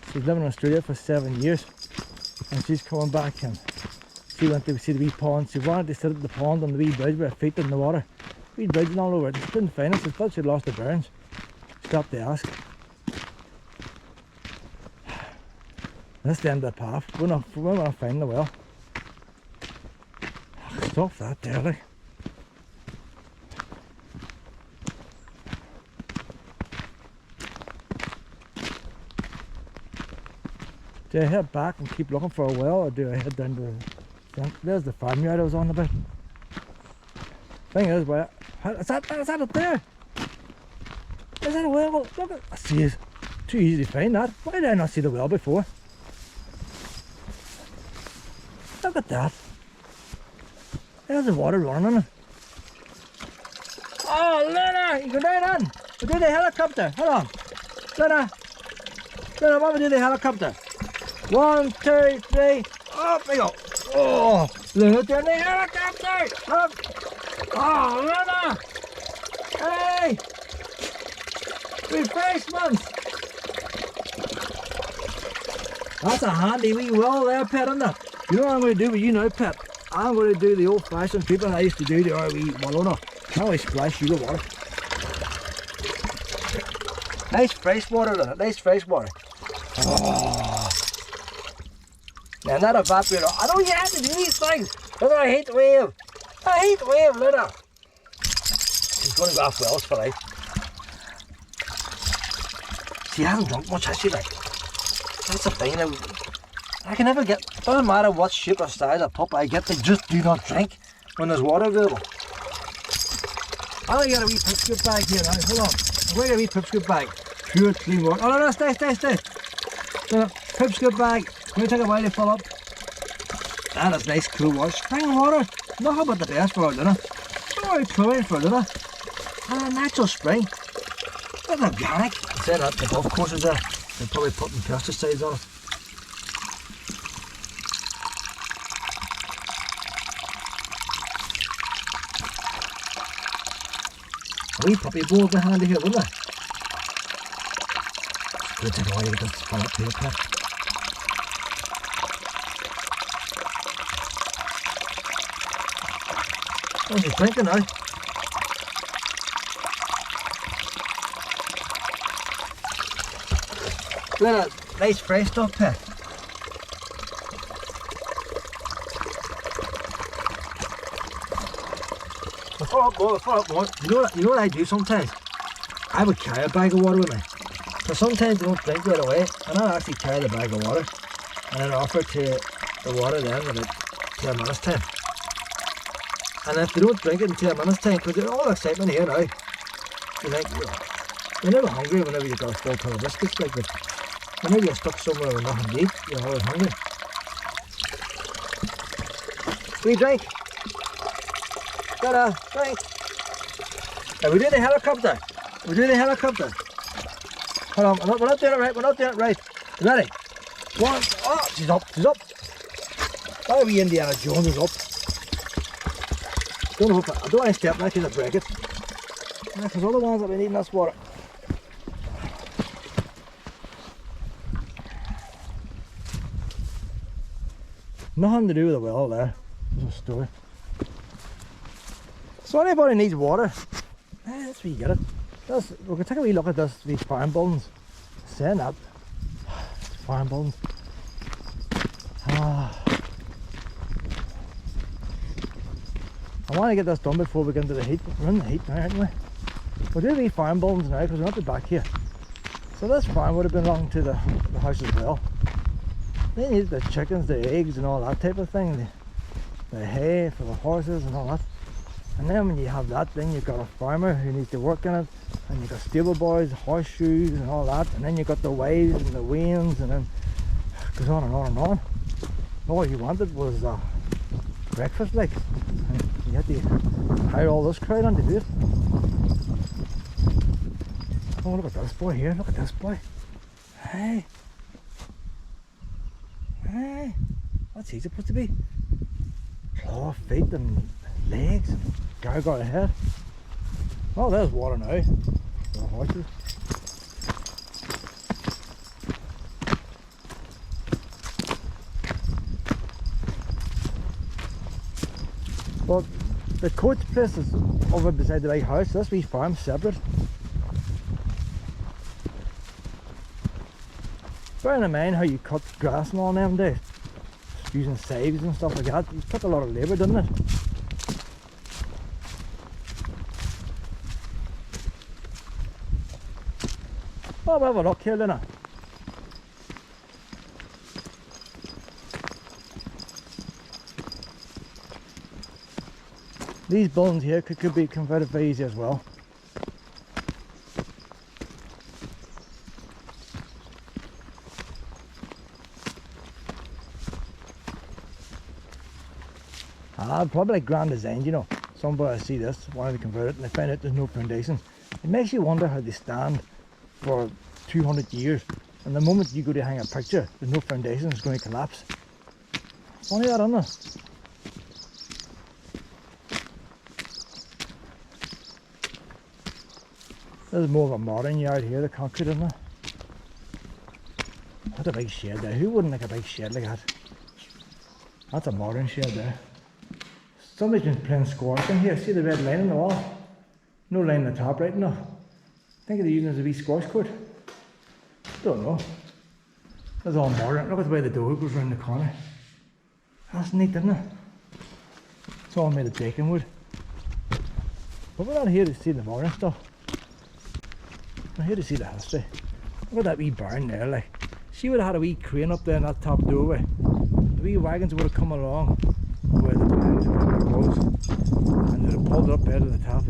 [SPEAKER 2] she's living in Australia for 7 years and she's coming back and she went to see the wee pond. She wanted to sit at the pond on the wee bridge with her feet in the water. Wee bridge and all over it. She couldn't find it, she thought she'd lost her bearings. Stopped to ask. That's the end of the path. We're not finding the well. Stop that there, like. Do I head back and keep looking for a well, or do I head down to the... There's the farmyard I was on about. Thing is, well, is that up there? Is that a well? Look at... I see, it's too easy to find that. Why did I not see the well before? Look at that. There's the water running in it. Oh, Luna! You go down in! We'll do the helicopter. Hold on. Luna! Luna, what we do the helicopter? 1, 2, 3. Up we go. Oh! Luna doing the helicopter! Look! Oh, Luna! Hey! Refreshments! That's a handy wee well there, Pet, isn't it? You know what I'm going to do with you now, Pet? I'm going to do the old-fashioned people I used to do, the wee Walloner. Now I splash sugar water. Nice fresh water, Luna. Nice fresh water. Oh. Now that evaporator. I know you have to do these things. Luna, I hate the wave. I hate the wave, Luna. She's going to go off wells for life. She hasn't drunk much, has she, like? That's the thing. I can never get, doesn't matter what shape or size of pup I get, they just do not drink when there's water available. I'll get a wee pip scoop bag here now, hold on. I'm going to get a wee pip scoop bag. Pure clean water. Oh no, stay. No, pip scoop bag. Can we take a while to fill up? That is nice cool water. Spring water. Nothing but the best for our dinner. Don't worry, chlorine for dinner. And a natural spring. It's organic. I said that the golf courses there. They're probably putting pesticides on it. A wee puppy bowl would be handy here, wouldn't it? Good to know you just fill up here, Pet. What's he drinking now? Look at that nice fresh stuff, Pat. Before up more. You know what I do sometimes? I would carry a bag of water with me. So sometimes they don't drink right away, and I'll actually carry the bag of water and then offer to the water then in about 10 minutes time. And if they don't drink it in 10 minutes time, because there's all excitement here now. You think, you're never hungry whenever you've got a full ton of biscuits, like, but whenever you're stuck somewhere with nothing to eat, you're always hungry. We drink. Got a drink. Now we do the helicopter. We do the helicopter. Hold on, we're not doing it right, we're not doing it right. Ready? One, oh, she's up. That wee Indiana Jones is up. I don't want to step in that because I break it. Because all the ones that have been eating this water. Nothing to do with the well there. There's a story. So anybody needs water, that's where you get it. We can take a wee look at these farm buildings. Saying that, farm buildings. I want to get this done before we get into the heat. We're in the heat now, aren't we? We'll do wee farm buildings now because we're not be back here. So this farm would have belonged to the house as well. They need the chickens, the eggs and all that type of thing. The hay for the horses and all that. And then when you have that, then you've got a farmer who needs to work in it, and you've got stable boys, horseshoes and all that, and then you've got the wives and the wains, and then it goes on and on and on. All you wanted was breakfast, like, and you had to hire all this crowd on to do it. Oh, look at this boy here, look at this boy. Hey, what's he supposed to be? Claw feet and legs and gargoyle head. Oh, there's water now for the horses. But the coach place is over beside the big house. This wee farm's separate. Bearing in mind how you cut grass and all them days, using scythes and stuff like that, it took a lot of labour, didn't it? Oh, we'll have a look here, Lena. These buildings here could be converted very easy as well. Probably like grand design, you know. Somebody see this, wanted to convert it, and they find out there's no foundation. It makes you wonder how they stand for 200 years, and the moment you go to hang a picture, there's no foundation, it's going to collapse. Funny that, isn't it? This is more of a modern yard here, the concrete, isn't it? What a big shed there. Who wouldn't like a big shed like that? That's a modern shed there. Somebody's been playing squash in here. See the red line on the wall? No line on the top right enough. I think they're using it as a wee squash court. Don't know. That's all modern. Look at the way the door goes around the corner. That's neat, isn't it? It's all made of bacon wood. But we're not here to see the modern stuff. We're here to see the history. Look at that wee barn there, like. She would have had a wee crane up there in that top doorway. The wee wagons would have come along where the barns was, and they'd have pulled it up there to the top.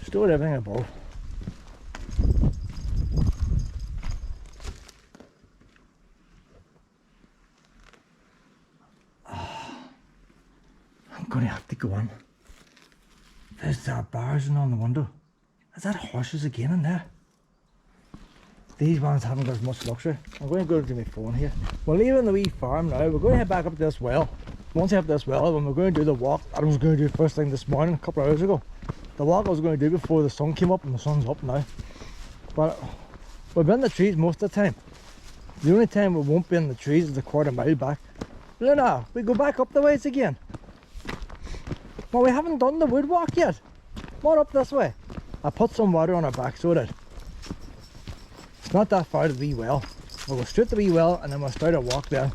[SPEAKER 2] Stored everything above. I'm going to have to go on. There's bars on the window. Is that horses again in there? These ones haven't got as much luxury. I'm going to go to my phone here. We're leaving the wee farm now. We're going to head back up to this well. Once I have this well, when we're going to do the walk I was going to do first thing this morning, a couple of hours ago. The walk I was going to do before the sun came up, and the sun's up now. But we've been in the trees most of the time. The only time we won't be in the trees is a quarter mile back. Luna, we go back up the ways again. Well, we haven't done the wood walk yet. Come on up this way. I put some water on our back, so did. It's not that far to the wee well. We'll go straight to the wee well and then we'll start a walk there.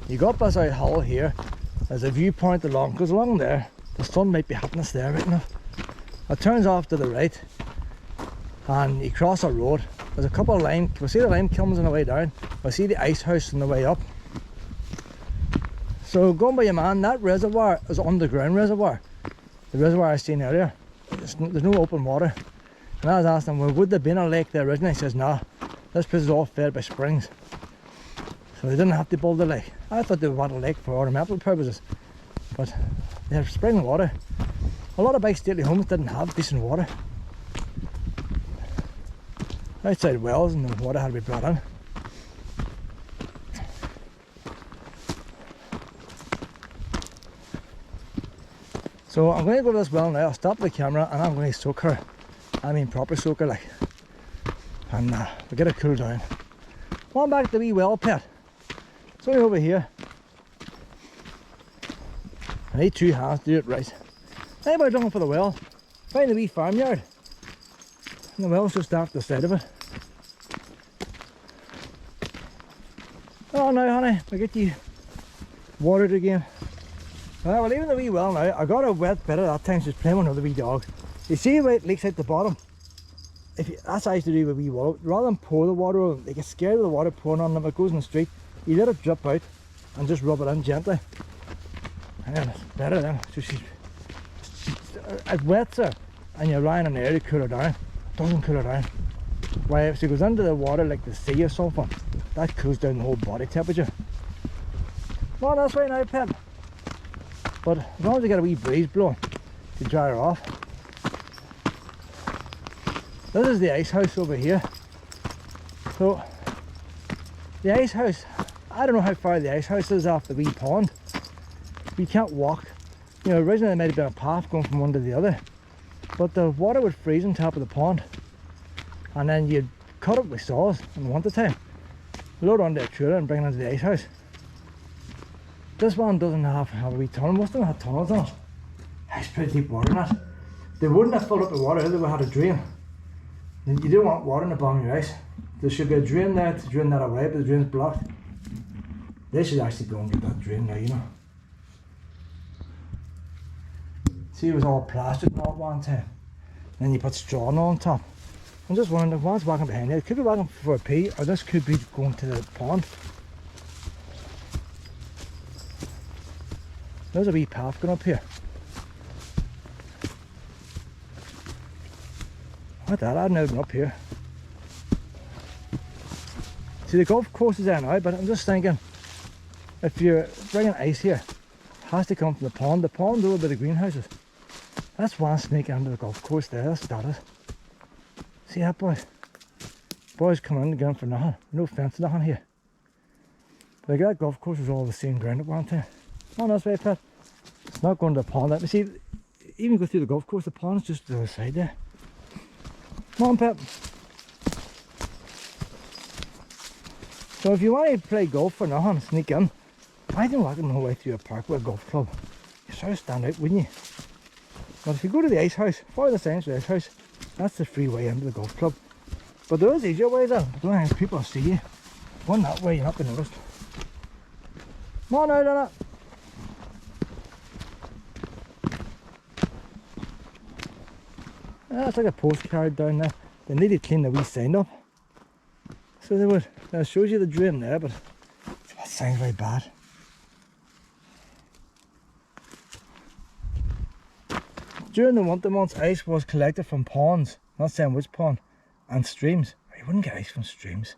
[SPEAKER 2] You go up this out hill here. There's a viewpoint along, goes along there. The sun might be hitting us there right now. It turns off to the right and you cross a road. There's a couple of lime, we'll see the lime kilns on the way down. We'll see the ice house on the way up. So going by your man, that reservoir is an underground reservoir. The reservoir I seen earlier. There's no open water. And I was asking him, well, would there have been a lake there originally? He says, nah, this place is all fed by springs. So they didn't have to build a lake. I thought they would want a lake for ornamental purposes. But they have spring water. A lot of big stately homes didn't have decent water. Outside wells and the water had to be brought in. So I'm going to go to this well now. I'll stop the camera and I'm going to soak her. I mean proper soak her like. And we'll get her cooled down. On back to the wee well pit. It's only over here. I need 2 hands to do it right. Anybody looking for the well, find the wee farmyard. And the well's just after the side of it. Oh now honey, we'll get you watered again. Well, we're leaving the wee well now. I got a wet bit at that time, so just playing with another wee dog. You see where it leaks out the bottom? That's how I used to do with wee water. Rather than pour the water over, they get scared of the water pouring on them. If it goes in the street, you let it drip out and just rub it in gently. And it's better then. So it wets her and you're lying in the air to cool her down. It doesn't cool her down. Why, if she goes into the water like the sea or something, that cools down the whole body temperature. Well, that's right now, pet. But as long as you get a wee breeze blowing to dry her off. This is the ice house over here. So the ice house, I don't know how far the ice house is off the wee pond. You can't walk. You know, originally there might have been a path going from one to the other, but the water would freeze on top of the pond, and then you'd cut it with saws in winter time, load onto a trailer and bring it into the ice house. This one doesn't have a wee tunnel. Most of them have tunnels on it. It's pretty deep water in it. They wouldn't have filled up the water, they would have had a drain. You don't want water in the bottom of your ice. There should be a drain there to drain that away, but the drain's blocked. They should actually go and get that drain now, you know. See, it was all plastic and all at one time. Then you put straw on top. I'm just wondering if one's walking behind you, it could be walking for a pee, or this could be going to the pond. There's a wee path going up here. What that? I've never been up here. See, the golf course is there now, but I'm just thinking, if you're bringing ice here, it has to come from the pond. The pond's over by the greenhouses. That's one snake under the golf course there. That's that is. See that, boys? Boys come in again for nothing. No fence, nothing here. But that golf course was all the same ground at one time. On this way, Pet. It's not going to the pond. Let me see. Even go through the golf course, the pond's just to the other side there. Come on, Pep. So if you want to play golf for nothing, sneak in. I didn't walk the whole way through a park with a golf club. You sort of stand out, wouldn't you? But if you go to the ice house, follow the signs to the ice house, that's the free way into the golf club. But there is easier ways in. But don't think people see you. One that way, you're not going to notice. Come on now, Lana. That's like a postcard down there. They need to clean the wee sign up. So they would. Now it shows you the drain there, but that sounds very bad. During the winter months, ice was collected from ponds, not saying which pond, and streams. You wouldn't get ice from streams.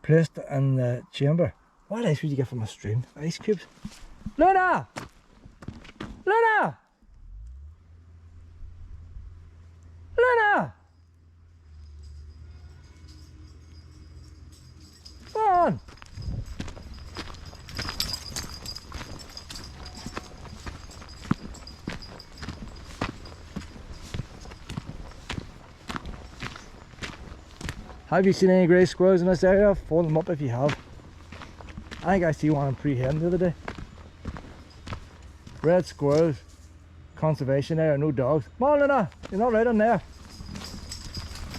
[SPEAKER 2] Placed in the chamber. What ice would you get from a stream? Ice cubes? Luna! Luna! Luna! Come on! Have you seen any grey squirrels in this area? Phone them up if you have. I think I see one in Prehen the other day. Red squirrels, conservation area, no dogs. Come on, Luna, you're not right on there.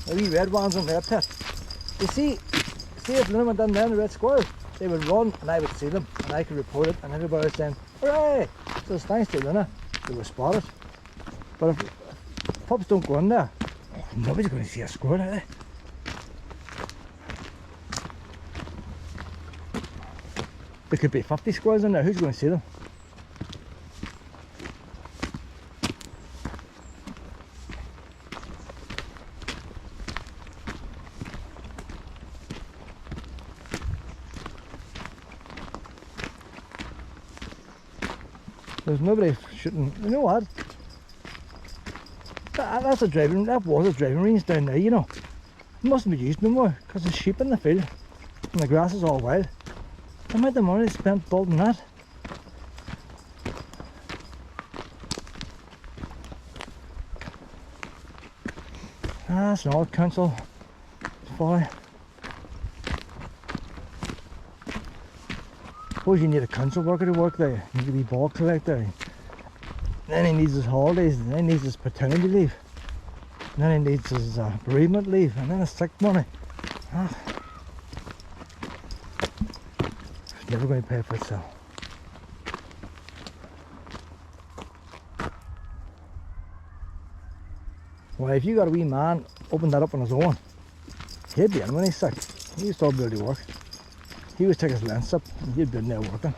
[SPEAKER 2] The wee red ones on there, Pet. You see if Luna went down there, the red squirrels, they would run and I would see them and I could report it and everybody was saying, hooray! So it's thanks to Luna, they were spotted. But if pups don't go in there, nobody's going to see a squirrel, are they? There could be 50 squirrels in there, who's going to see them? There's nobody shooting. You know what? That was a driving range down there, you know. It mustn't be used no more because there's sheep in the field and the grass is all wild. The amount of money spent building that. Ah, it's an old council folly. Suppose you need a council worker to work there. You need to be ball collector. Then he needs his holidays, and then he needs his paternity leave. And then he needs his bereavement leave, and then his sick money. Ah. It's never going to pay for itself. Well, if you got a wee man, open that up on his own, he'd be in when he's sick. He used to all be able to work. He was taking his lens up and he'd been there working.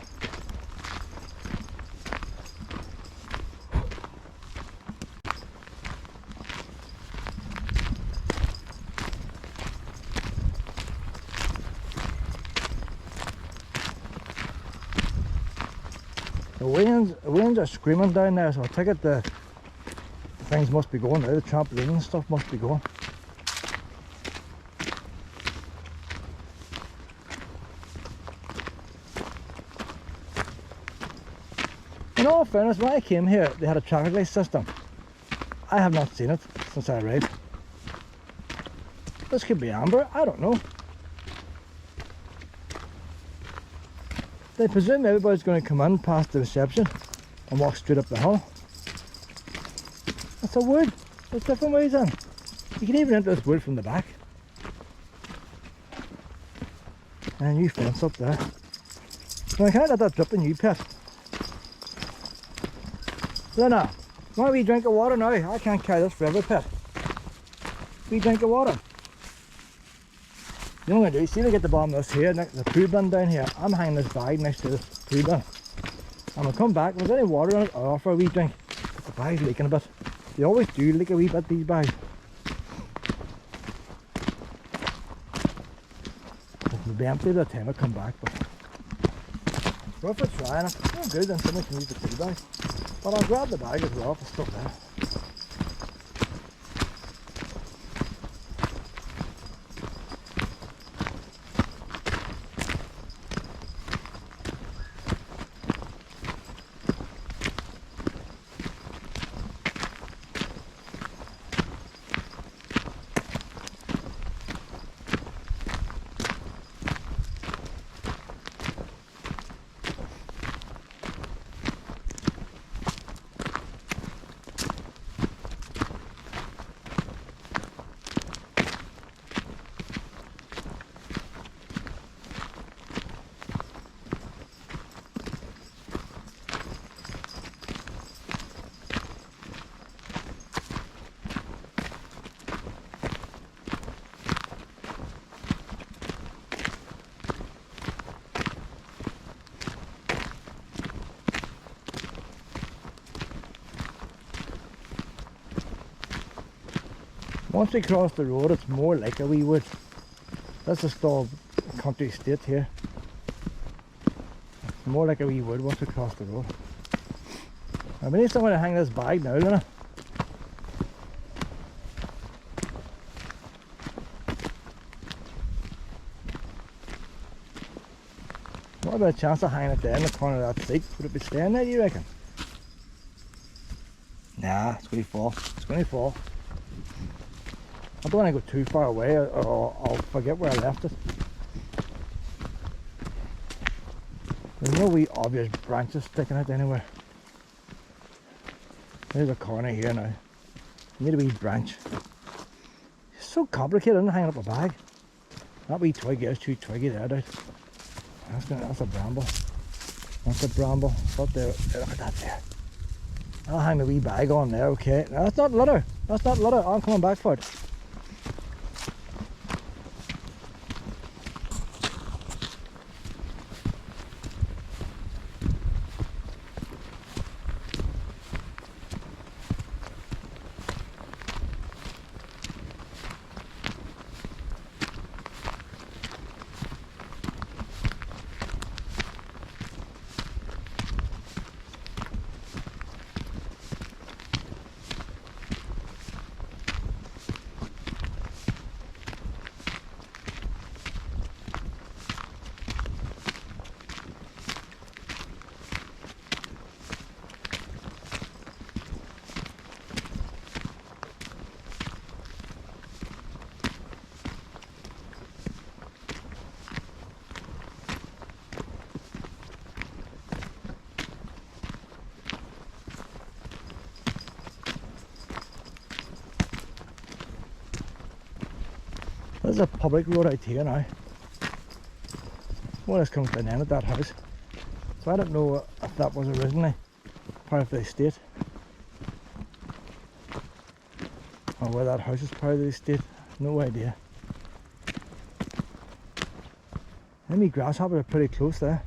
[SPEAKER 2] The winds are screaming down there, so I take it the things must be going now, the trampoline and stuff must be going. In all fairness, when I came here, they had a traffic light system. I have not seen it since I arrived. This could be amber, I don't know. They presume everybody's going to come in past the reception and walk straight up the hill. That's a wood. There's different ways in. You can even enter this wood from the back. And new fence up there. Now, can I let that drip in you, Pet? Luna, want a wee drink of water now? I can't carry this forever, Pet. Wee drink of water. You know what I'm going to do? See if I get the bottom of this here, the food bin down here. I'm hanging this bag next to this food bin. I'm going to come back. If there's any water in it, I'll offer a wee drink. But the bag's leaking a bit. They always do leak a wee bit, these bags. It'll be empty by the time I come back. But worth a try, and if it's not good, then someone can use the food bag. But I'll grab the bag as well if it's still there. Once we cross the road, it's more like a wee wood. This is still a country estate here. It's more like a wee wood once we cross the road. I need somewhere to hang this bag now, Luna. What about a chance of hanging it there in the corner of that seat? Would it be staying there, you reckon? Nah, it's going to fall. It's going to fall. I don't want to go too far away or I'll forget where I left it. There's no wee obvious branches sticking out anywhere. There's a corner here now. Need a wee branch. It's so complicated, I'm hanging up a bag. That wee twig is too twiggy there, dude. That's a bramble. That's a bramble. But there, look at that there. I'll hang the wee bag on there, okay. No, that's not litter. That's not litter. I'm coming back for it. There's a public road out here now. Well, this comes to an end at that house. So I don't know if that was originally part of the estate, or where that house is part of the estate. No idea. And the grasshoppers are pretty close there.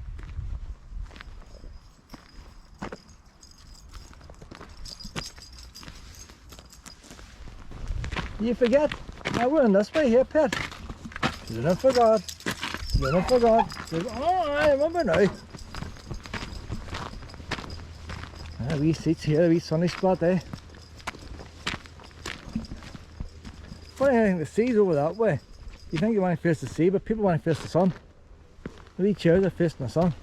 [SPEAKER 2] You forget? Now we're in this way here, pet. You didn't forget. You didn't forget. Oh, I remember now. Wee seats here, a wee sunny spot, eh? Funny, I think the sea's over that way. You think you want to face the sea, but people want to face the sun. The wee chairs are facing the sun.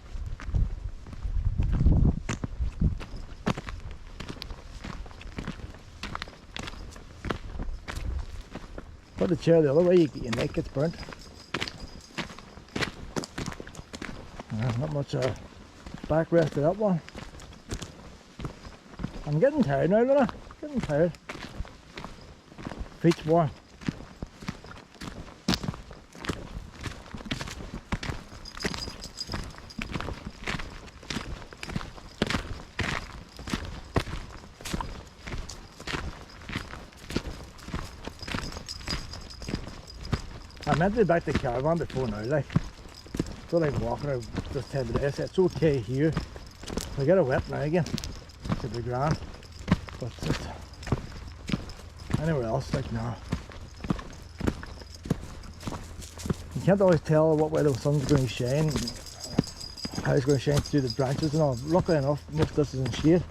[SPEAKER 2] Put the chair the other way, your neck gets burnt. Not much backrest to that one. I'm getting tired now, Luna. Getting tired. Feet's warm. I meant to be back to the caravan before now, like. Feel like walking out this time of day, so it's okay here. If I get it wet now again, it should be grand. But just anywhere else, like, no. You can't always tell what way the sun's going to shine, how it's going to shine through the branches and all. Luckily enough, most of this is in shade.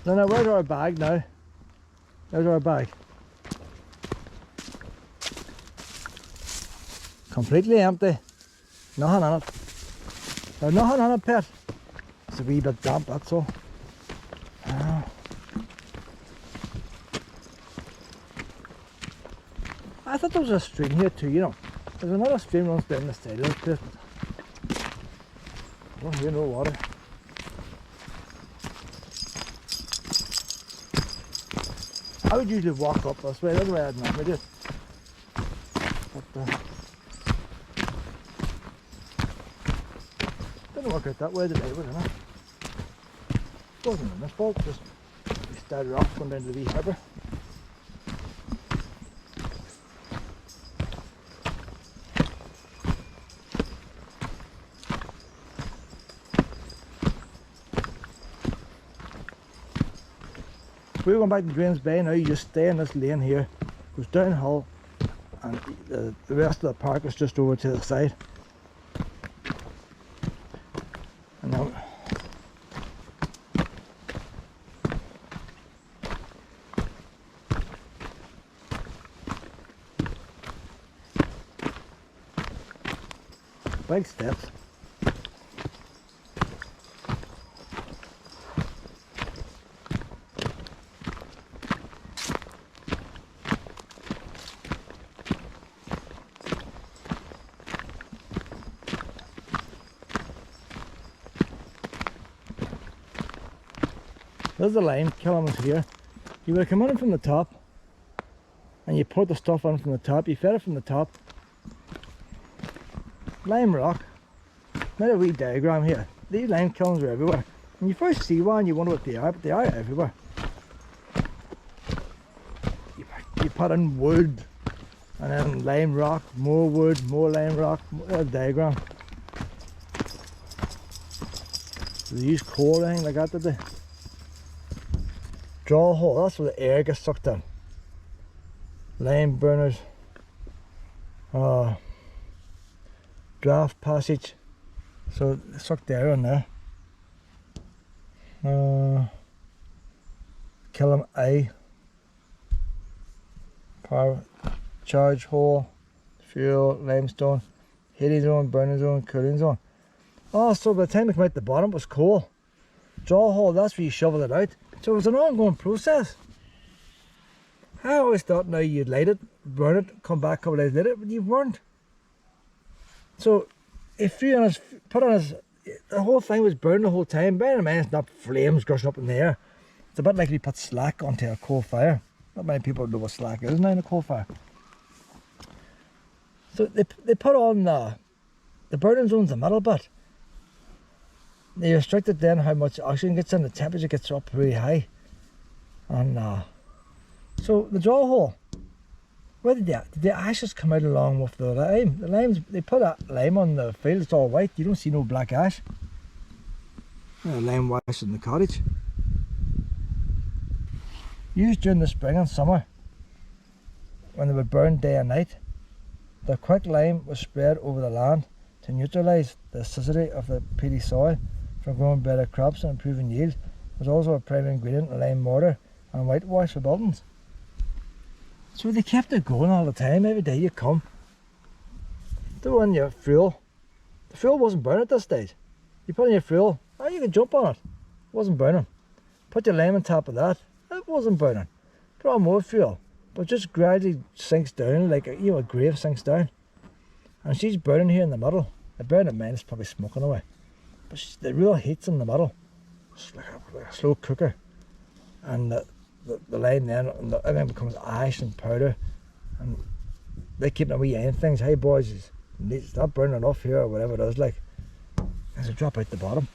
[SPEAKER 2] Now, where's our bag now? There's our bag. Completely empty. Nothing on it. There's nothing on it, pet. It's a wee bit damp, that's all. I thought there was a stream here too, you know. There's another stream runs down the side of this place. I don't hear no water. I would usually walk up this way, that's the way I'd normally do it. But didn't work out that way today, was it? Wasn't my fault, just we started off going down to the wee harbour. If we were going back to Drains Bay now, you just stay in this lane here, goes downhill, and the rest of the park is just over to the side. And now big steps. There's the lime kilns here. You would have come in from the top and you put the stuff on from the top, you fed it from the top. Lime rock. Made a wee diagram here. These lime kilns are everywhere. When you first see one you wonder what they are, but they are everywhere. You put in wood and then lime rock, more wood, more lime rock, a diagram. They use coal or anything like that, did they? Draw hole, that's where the air gets sucked in. Lime burners. Draft passage. So they suck the air in there. Kiln eye. Power charge hole. Fuel, limestone. Heating zone, burning zone, cooling zone. Oh, so by the time we come out the bottom it was coal. Draw hole, that's where you shovel it out. So it was an ongoing process. I always thought now you'd light it, burn it, come back a couple of days later, but you weren't. So if you put on us, the whole thing was burning the whole time. Bear in mind it's not flames gushing up in the air. It's a bit like you put slack onto a coal fire. Not many people know what slack is now in a coal fire. So they put on the burning zone's the middle bit. They restricted then how much oxygen gets in, the temperature gets up really high. And so the draw hole, where did the ashes come out along with the lime? The limes, they put a lime on the field, it's all white, you don't see no black ash. Lime wash in the cottage. Used during the spring and summer, when they would burn day and night, the quick lime was spread over the land to neutralise the acidity of the peaty soil for growing better crops and improving yield. It was also a primary ingredient in lime mortar and whitewash for buildings. So they kept it going all the time. Every day you come, throw in your fuel. The fuel wasn't burning at this stage. You put in your fuel, you could jump on it. It wasn't burning. Put your lime on top of that, it wasn't burning. Put on more fuel, but just gradually sinks down like a grave sinks down. And she's burning here in the middle. The burn at mine is probably smoking away. But the real heat's in the middle. It's like a slow cooker. And the line then, everything becomes ash and powder. And they keep them wee end things. Hey boys, it's not burning enough here or whatever it is like. And so drop out the bottom.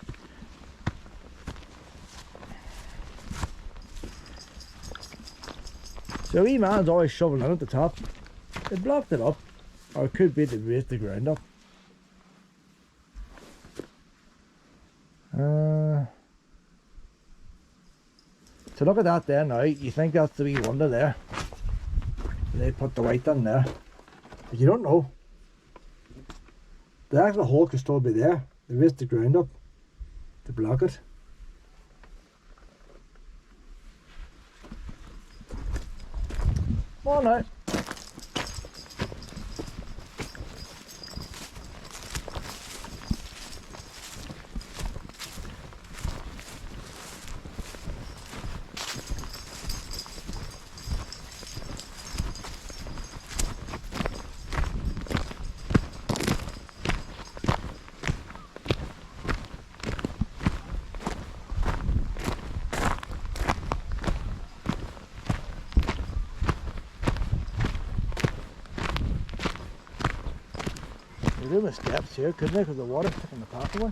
[SPEAKER 2] So wee man's always shoveling in at the top. They blocked it up. Or it could be they raised the ground up. So look at that there now, you think that's the wee wonder there. They put the white in there. But you don't know. The actual hole could still be there. They raised the ground up to block it. Oh no. We're doing the steps here, couldn't they? Because the water's taking the path away.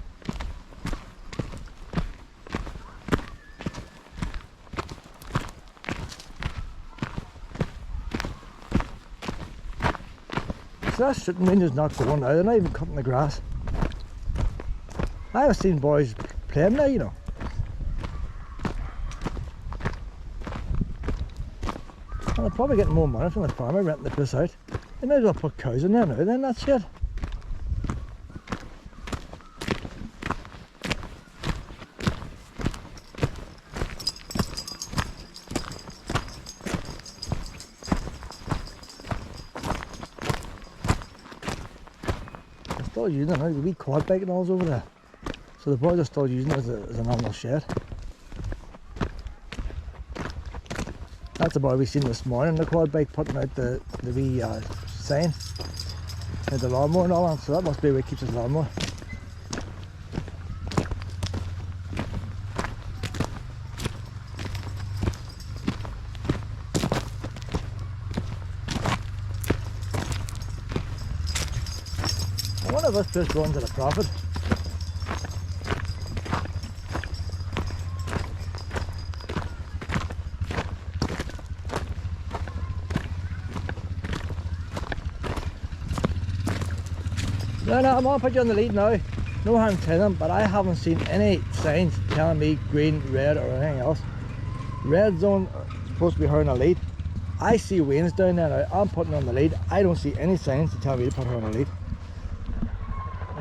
[SPEAKER 2] So that shooting range is not going now, they're not even cutting the grass. I have seen boys playing there, you know. And they're probably getting more money from the farmer renting the place out. They may as well put cows in there now, then that's it. Still using it now, the wee quad bike and all's over there. So the boys are still using it as a normal shed. That's the boy we seen this morning, the quad bike putting out the wee sign. And the lawnmower and all that, so that must be where he keeps his lawnmower. this place runs at a profit. No, I'm gonna put you on the lead now. No harm telling them, but I haven't seen any signs telling me green, red, or anything else. Red zone supposed to be her on the lead. I see Wayne's down there now. I'm putting her on the lead. I don't see any signs to tell me to put her on the lead.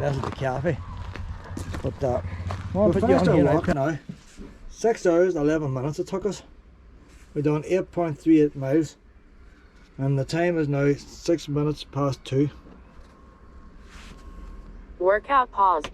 [SPEAKER 2] That's the cafe. But I'm gonna put you on here now. 6 hours 11 minutes it took us. We've done 8.38 miles, and the time is now 6 minutes past 2.
[SPEAKER 3] Workout paused.